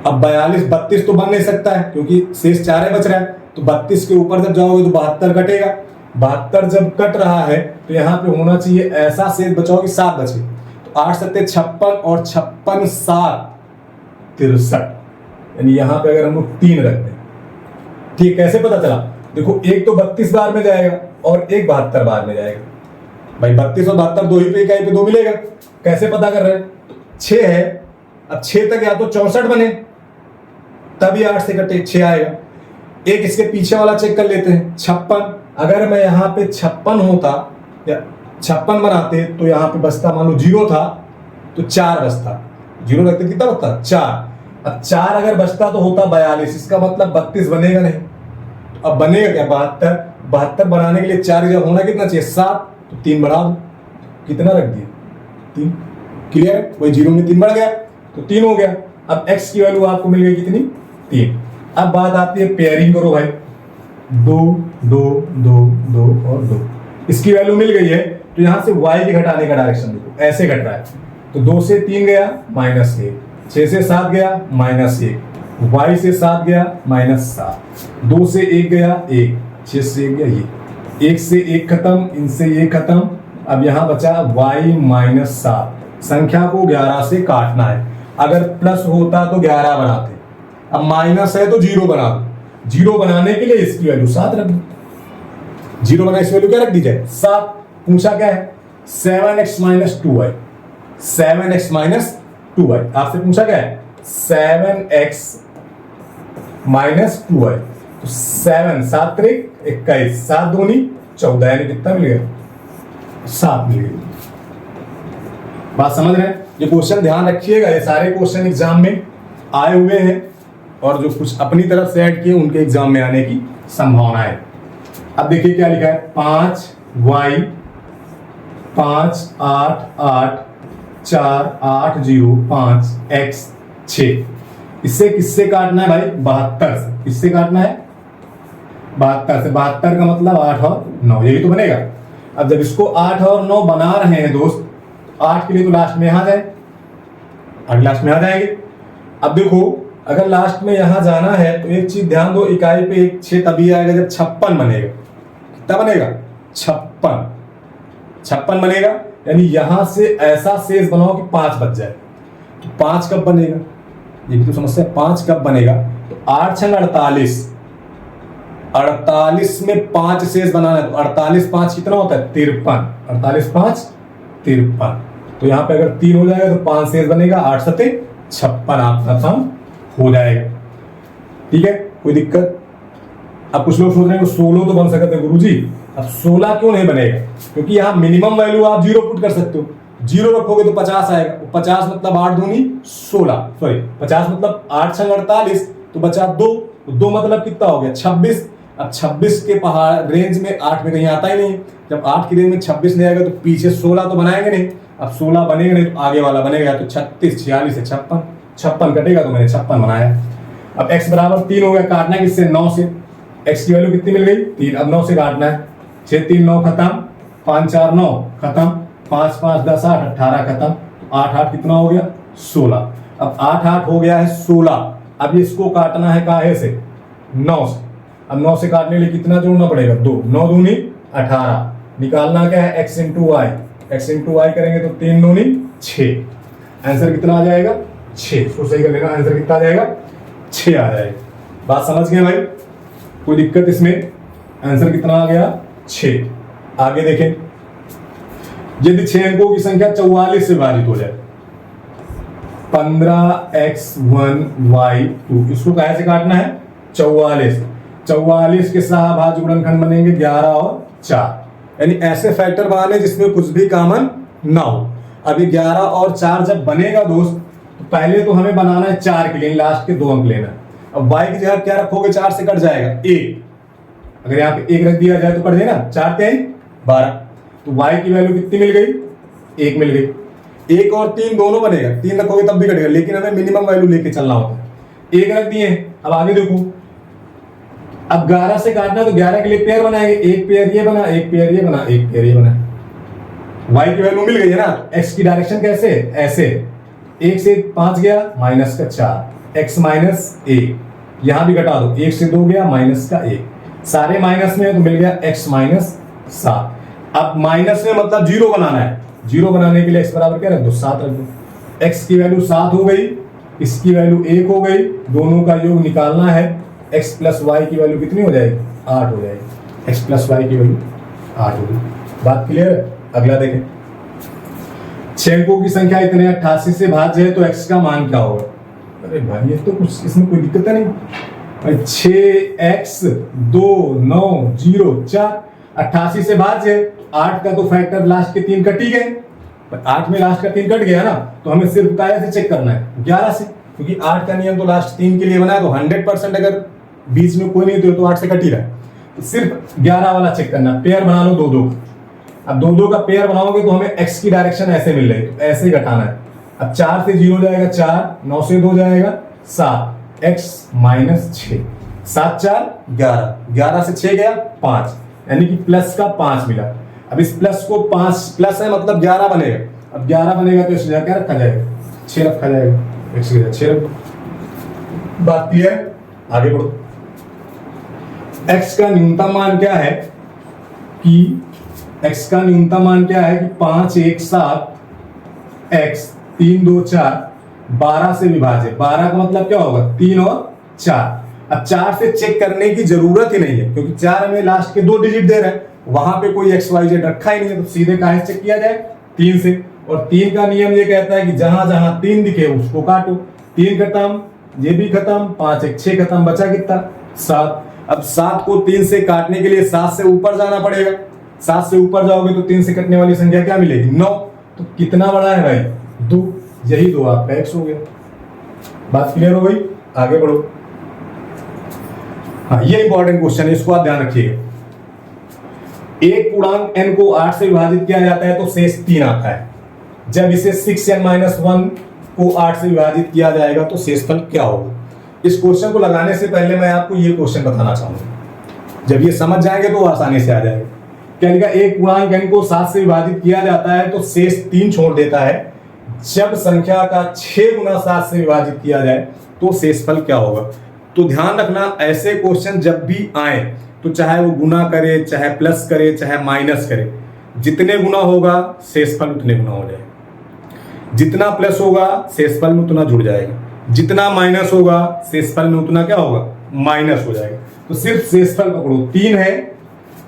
अब 42 32 तो बन नहीं सकता है क्योंकि शेष 4 बच रहा है। तो 32 के ऊपर जब जाओगे तो 72 कटेगा। 72 जब कट रहा है तो यहाँ पे होना चाहिए ऐसा शेष बचाओ कि 7 बचे। तो 8 सत्ते 56 और 56 7 63, यानी यहाँ पे अगर हम लोग 3 रख दें, ठीक, कैसे पता चला? देखो एक तो 32 बार में जाएगा और एक 72 बार में जाएगा। भाई 32 और 72 दो ही पे इकाई पे 2 मिलेगा। कैसे पता कर रहे हैं? तो 6 है, अब 6 तक या तो 64 बने तभी 8 से कटे 6 आएगा। एक इसके पीछे वाला चेक कर लेते हैं 56। अगर मैं यहाँ पे 56 होता या 56 बनाते तो यहाँ पे बचता, मान लो 0 था तो 4 बचता, 0 रखते कितना बचता? 4। अब 4 अगर बचता तो होता 42, इसका मतलब 32 बनेगा नहीं। तो अब बनेगा क्या? 72। 72 बनाने के लिए 4 जब होना कितना चाहिए? 7। तो 3 बढ़ा दो, कितना रख दिया? 3। क्लियर? वही 0 में 3 बढ़ गया तो 3 हो गया। अब x की वैल्यू आपको मिल गई कितनी? 3। अब बात आती है पेयरिंग करो भाई, 2 2 2 2 और 2, इसकी वैल्यू मिल गई है। तो यहां से y के घटाने का डायरेक्शन देखो, ऐसे घट रहा है। तो 2 से 3 गया -1, 6 से 7 गया -1, y से 7 गया -7, 2 से 1 गया 1, 6 से 1 गया ये, 1 से 1 खत्म, इनसे ये खत्म। अब यहां बचा y -7। संख्या को 11 से काटना है। अगर प्लस होता तो 11 बनाते, अब माइनस है तो 0 बना दो। 0 बनाने के लिए इसकी वैल्यू 7 रख दो। 0 बना, इसकी वैल्यू क्या रख दी जाए? 7। पूछा क्या है? 7x - 2y, 7x - 2y। आपसे पूछा क्या है? 7x - 2y। तो 7 7 3 21, 7 दूनी 14, यानी कितना मिल गया? 7 मिल गया। बात समझ रहे हैं? ये क्वेश्चन ध्यान रखिएगा, ये सारे क्वेश्चन एग्जाम में आए हुए हैं और जो कुछ अपनी तरफ से ऐड किए उनके एग्जाम में आने की संभावना है। अब देखिए क्या लिखा है? 5y 5 8 8 4 8 0 5 x 6। इससे किससे काटना है भाई? 72 से। किससे काटना है? 72 से। 72 का मतलब 8 और 9, यही तो बनेगा। अब जब इसको 8 और 9 बना रहे हैं दोस्त, 8 के लिए तो लास्ट में यहां जाए, आगे लास्ट में आ जाएंगे। अब देखो अगर लास्ट में यहां जाना है तो एक चीज ध्यान दो, इकाई पे एक 6 तभी आएगा जब 56 बनेगा। कितना बनेगा? 56 बनेगा, यानी यहां से ऐसा शेष बनाओ कि 5 बच जाए। तो 5 कब बनेगा, ये भी तो समस्या है। 5 कब बनेगा? तो 8 छंग 48, 48 में 5 शेष बनाना है तो 48 5 कितना होता है? 53। 48 5 53। तो यहाँ पे अगर 3 हो जाएगा तो 5 शेष बनेगा, 8 सते 56 आपका काम हो जाएगा। ठीक है, कोई दिक्कत? अब कुछ लोग सोच रहे हैं 16 तो बन सकते हैं गुरुजी, अब 16 क्यों नहीं बनेगा? क्योंकि यहाँ मिनिमम वैल्यू आप 0 पुट कर सकते हो। 0 रखोगे तो 50 आएगा, 50 मतलब 8 दूनी 16, सॉरी 50 मतलब 8 छंग 48, तो बचा 2, तो 2 मतलब कितना हो गया? 26। अब 26 के पहाड़ रेंज में 8 में कहीं आता ही नहीं, जब 8 की रेंज में 26 नहीं आएगा तो पीछे 16 तो बनाएंगे नहीं। अब 16 बनेगा नहीं तो आगे वाला बनेगा, तो 36 46 है 56, 56 कटेगा तो मैंने 56 बनाया। अब x बराबर 3 हो गया, काटना है किससे? 9 से। x की वैल्यू कितनी मिल गई? 3। अब 9 से काटना है, 6 3 9 खत्म, 5 4 9 खत्म, 5 5 10 8 18 खत्म, तो 8 8 कितना हो गया? 16। अब 8 8 हो गया है 16। अब इसको काटना है काहे से? 9 से। अब 9 से काटने के लिए कितना जोड़ना पड़ेगा? 2, 9 दूनी 18। निकालना क्या है? x into y, x into y करेंगे तो 3 दूनी 6। आंसर कितना आ जाएगा? 6। इसको सही कर लेना, आंसर कितना आ जाएगा? 6 आ जाएगा। बात समझ गए भाई? कोई दिक्कत इसमें? आंसर कितना आ गया? 6। आगे देखें, यदि 6 अंकों की संख्या 44 से विभाजित हो जाए, 15x1y2, इसको कैसे काटना है? 44। 44 के सहभाज्य गुणनखंड बनेंगे 11 और 4, यानी ऐसे फैक्टर बनाने जिसमें कुछ भी कॉमन ना हो। अभी 11 और 4 जब बनेगा दोस्त, तो पहले तो हमें बनाना है 4 के लिए, लास्ट के 2 अंक लेना। अब y की जगह क्या रखोगे? 4 से कट जाएगा 1, अगर यहाँ पे 1 रख दिया जाए तो कट जाएगा 4 3 12, तो y की वैल्यू कितनी मिल गई? 1 मिल गई। 1 और 3 दोनों बनेगा, 3 रखोगे तब भी कटेगा, लेकिन हमें मिनिमम वैल्यू लेके चलना होता है। 1 रख दिए। अब आगे देखो, अब 11 से काटना तो 11 के लिए पेयर बनाएंगे, एक पेयर ये बना, एक पेयर ये बना, एक पेयर ये बना। y की वैल्यू मिल गई है ना, x की डायरेक्शन कैसे? ऐसे, 1 से 5 गया माइनस का 4, x माइनस 1, यहां भी घटा दो, 1 से 2 गया माइनस का 1, सारे माइनस में तो मिल गया x माइनस 7। अब माइनस में मतलब 0 बनाना है, 0 बनाने के लिए x बराबर क्या रख दो? 7 रख दो। x की वैल्यू 7 हो गई, इसकी वैल्यू 1 हो गई, दोनों का योग निकालना है। x प्लस वाई की वैल्यू कितनी हो जाएगी? 8 हो जाएगी। x प्लस वाई की वैल्यू 8 होगी। बात क्लियर है? अगला देखें, 6 अंकों की संख्या इतने 88 से भाज्य है तो x का मान क्या होगा? अरे भाई ये तो कुछ इसमें कोई दिक्कत नहीं भाई। 6x 2 9 0 4, 88 से भाज्य है, 8 का तो फैक्टर लास्ट के 3 कट ही गए, 8 में लास्ट का 3 कट गया ना, तो हमें सिर्फ काय से चेक करना है? 11 से, क्योंकि 8 का नियम तो लास्ट 3 के लिए बना है, तो 100% अगर बीच में कोई नहीं तो 8 से कट ही रहा है, तो सिर्फ 11 वाला चेक करना। पेयर बना लो 2 2। अब 2 2 का पेयर बनाओगे तो हमें x की डायरेक्शन ऐसे मिल रही है, तो ऐसे ही घटाना है। अब 4 से 0 जाएगा 4, 9 से 2 जाएगा 7, x माइनस 6, 7 4 11, 11 से 6 गया 5, यानी कि प्लस का 5 मिला। अब इस प्लस को 5 प्लस है मतलब 11 बनेगा, अब 11 बनेगा तो इस जगह क्या रखा जाएगा? 6 रखा जाएगा, x की जगह 6 रख दो। बात क्लियर है? आगे बढ़ो। x का न्यूनतम मान क्या है कि x का न्यूनतम मान क्या है कि 5 1 7 x 3 2 4 12 से विभाजित। 12 का मतलब क्या होगा? 3 और 4। अब 4 से चेक करने की जरूरत ही नहीं है, क्योंकि 4 हमें लास्ट के 2 डिजिट दे रहा है, वहां पे कोई एक्स वाई जेड रखा ही नहीं है, तो सीधे कहां से चेक किया जाए? 3 से। और 3 का नियम ये कहता है कि जहां जहां 3 दिखे उसको काटो। 3 खत्म, ये भी खत्म, 5 1 6 खत्म, बचा कितना? 7। अब 7 को 3 से काटने के लिए 7 से ऊपर जाना पड़ेगा। 7 से ऊपर जाओगे तो 3 से कटने वाली संख्या क्या मिलेगी? 9। तो कितना बड़ा है भाई? 2। यही 2 आपका x हो गया। बात क्लियर हो गई? आगे बढ़ो। हाँ, ये इंपॉर्टेंट क्वेश्चन है, इसको आप ध्यान रखिएगा। एक पूर्णांक n को 8 से विभाजित किया जाता है तो शेष 3 आता है। जब इसे 6n-1 को 8 से विभाजित किया जाएगा तो शेषफल क्या होगा? इस क्वेश्चन को लगाने से पहले मैं आपको ये क्वेश्चन बताना चाहूंगा। जब ये समझ जाएंगे तो आसानी से आ जाएगा। क्या लिखा? एक पूर्णांक n को 7 से विभाजित किया जाता है तो शेष 3 छोड़ देता है। जब संख्या का 6 गुना 7 से विभाजित किया जाए तो शेषफल क्या होगा। तो ध्यान रखना, ऐसे क्वेश्चन जब भी आए तो चाहे वो गुना करे, चाहे प्लस करे, चाहे माइनस करे, जितने गुना होगा शेषफल उतने गुना हो जाएगा। जितना प्लस होगा शेषफल में उतना जुड़ जाएगा, जितना माइनस होगा शेषफल में उतना क्या होगा, माइनस हो जाएगा। तो सिर्फ शेषफल पकड़ो, 3 है,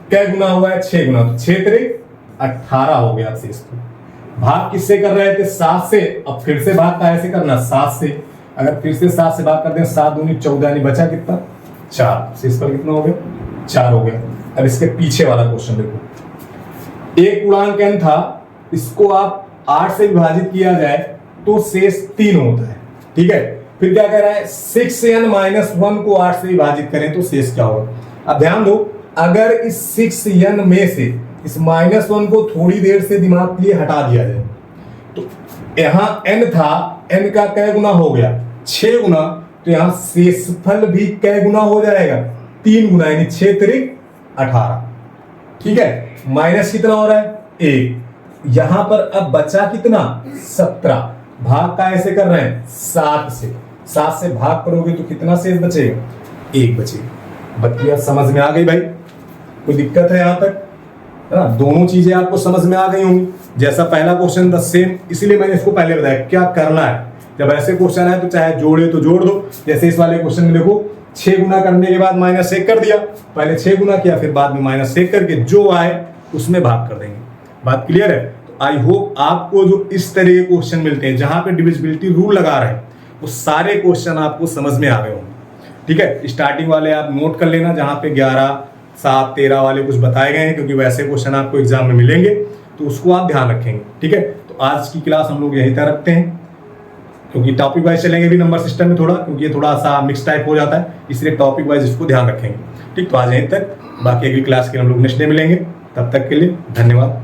क्या गुना हुआ है, 6 गुना, तो 6 त्रिक 18 हो गया शेषफल। भाग किससे कर रहे थे, 7 से। अब फिर से भाग का ऐसे करना, 7 से। अगर फिर से 7 से भाग करते हैं, 7 दूनी 14, यानी बचा कितना, 4। शेषफल कितना हो गया, 4 हो गया। अब इसके पीछे वाला क्वेश्चन देखो, एक पूर्णांक n था, इसको आप 8 से विभाजित किया जाए तो शेष 3 होता है। ठीक है, फिर क्या कह रहा है, 6n-1 को 8 से विभाजित करें तो शेष क्या होगा। अब ध्यान दो, अगर इस 6n में से इस -1 को थोड़ी देर से दिमाग के लिए हटा दिया जाए तो यहां n था, n का कै गुना हो गया, 6 गुना, तो यहां शेषफल भी कै गुना हो जाएगा, 3 गुना, यानी 6 त्रिक 18। ठीक है, माइनस कितना हो रहा है, 1। यहां पर अब बचा कितना, 17। भाग का ऐसे कर रहे हैं, 7 से। 7 से भाग करोगे तो कितना शेष बचेगा, 1 बचेगा। बतिया समझ में आ गई भाई, कोई दिक्कत है यहां तक, है ना। दोनों चीजें आपको समझ में आ गई होंगी। जैसा पहला क्वेश्चन था सेम, इसीलिए मैंने इसको पहले बताया क्या करना है। जब ऐसे क्वेश्चन है तो चाहे जोड़े तो जोड़ दो। जैसे इस वाले क्वेश्चन में देखो, 6 गुना करने के बाद -1 कर दिया, पहले 6 गुना किया, फिर बाद में -1 करके जो आए उसमें भाग कर देंगे। बात क्लियर है। तो आई होप आपको जो इस तरह के क्वेश्चन मिलते हैं जहां पे डिविजिबिलिटी रूल लगा रहे हैं, वो सारे क्वेश्चन आपको समझ में आ गए होंगे। ठीक है, स्टार्टिंग वाले आप नोट कर लेना, जहां पे 11, 7, 13 वाले कुछ बताए गए हैं, क्योंकि वैसे क्वेश्चन आपको एग्जाम में मिलेंगे तो उसको आप ध्यान रखेंगे। ठीक है, तो आज की क्लास हम लोग यहीं तक रखते हैं, क्योंकि टॉपिक वाइज चलेंगे भी नंबर सिस्टम में थोड़ा, क्योंकि ये थोड़ा सा मिक्स टाइप हो जाता है, इसलिए टॉपिक वाइज इसको ध्यान रखेंगे। ठीक, तो आज यहीं तक, बाकी अगली क्लास के हम लोग नेक्स्ट डे मिलेंगे। तब तक के लिए धन्यवाद।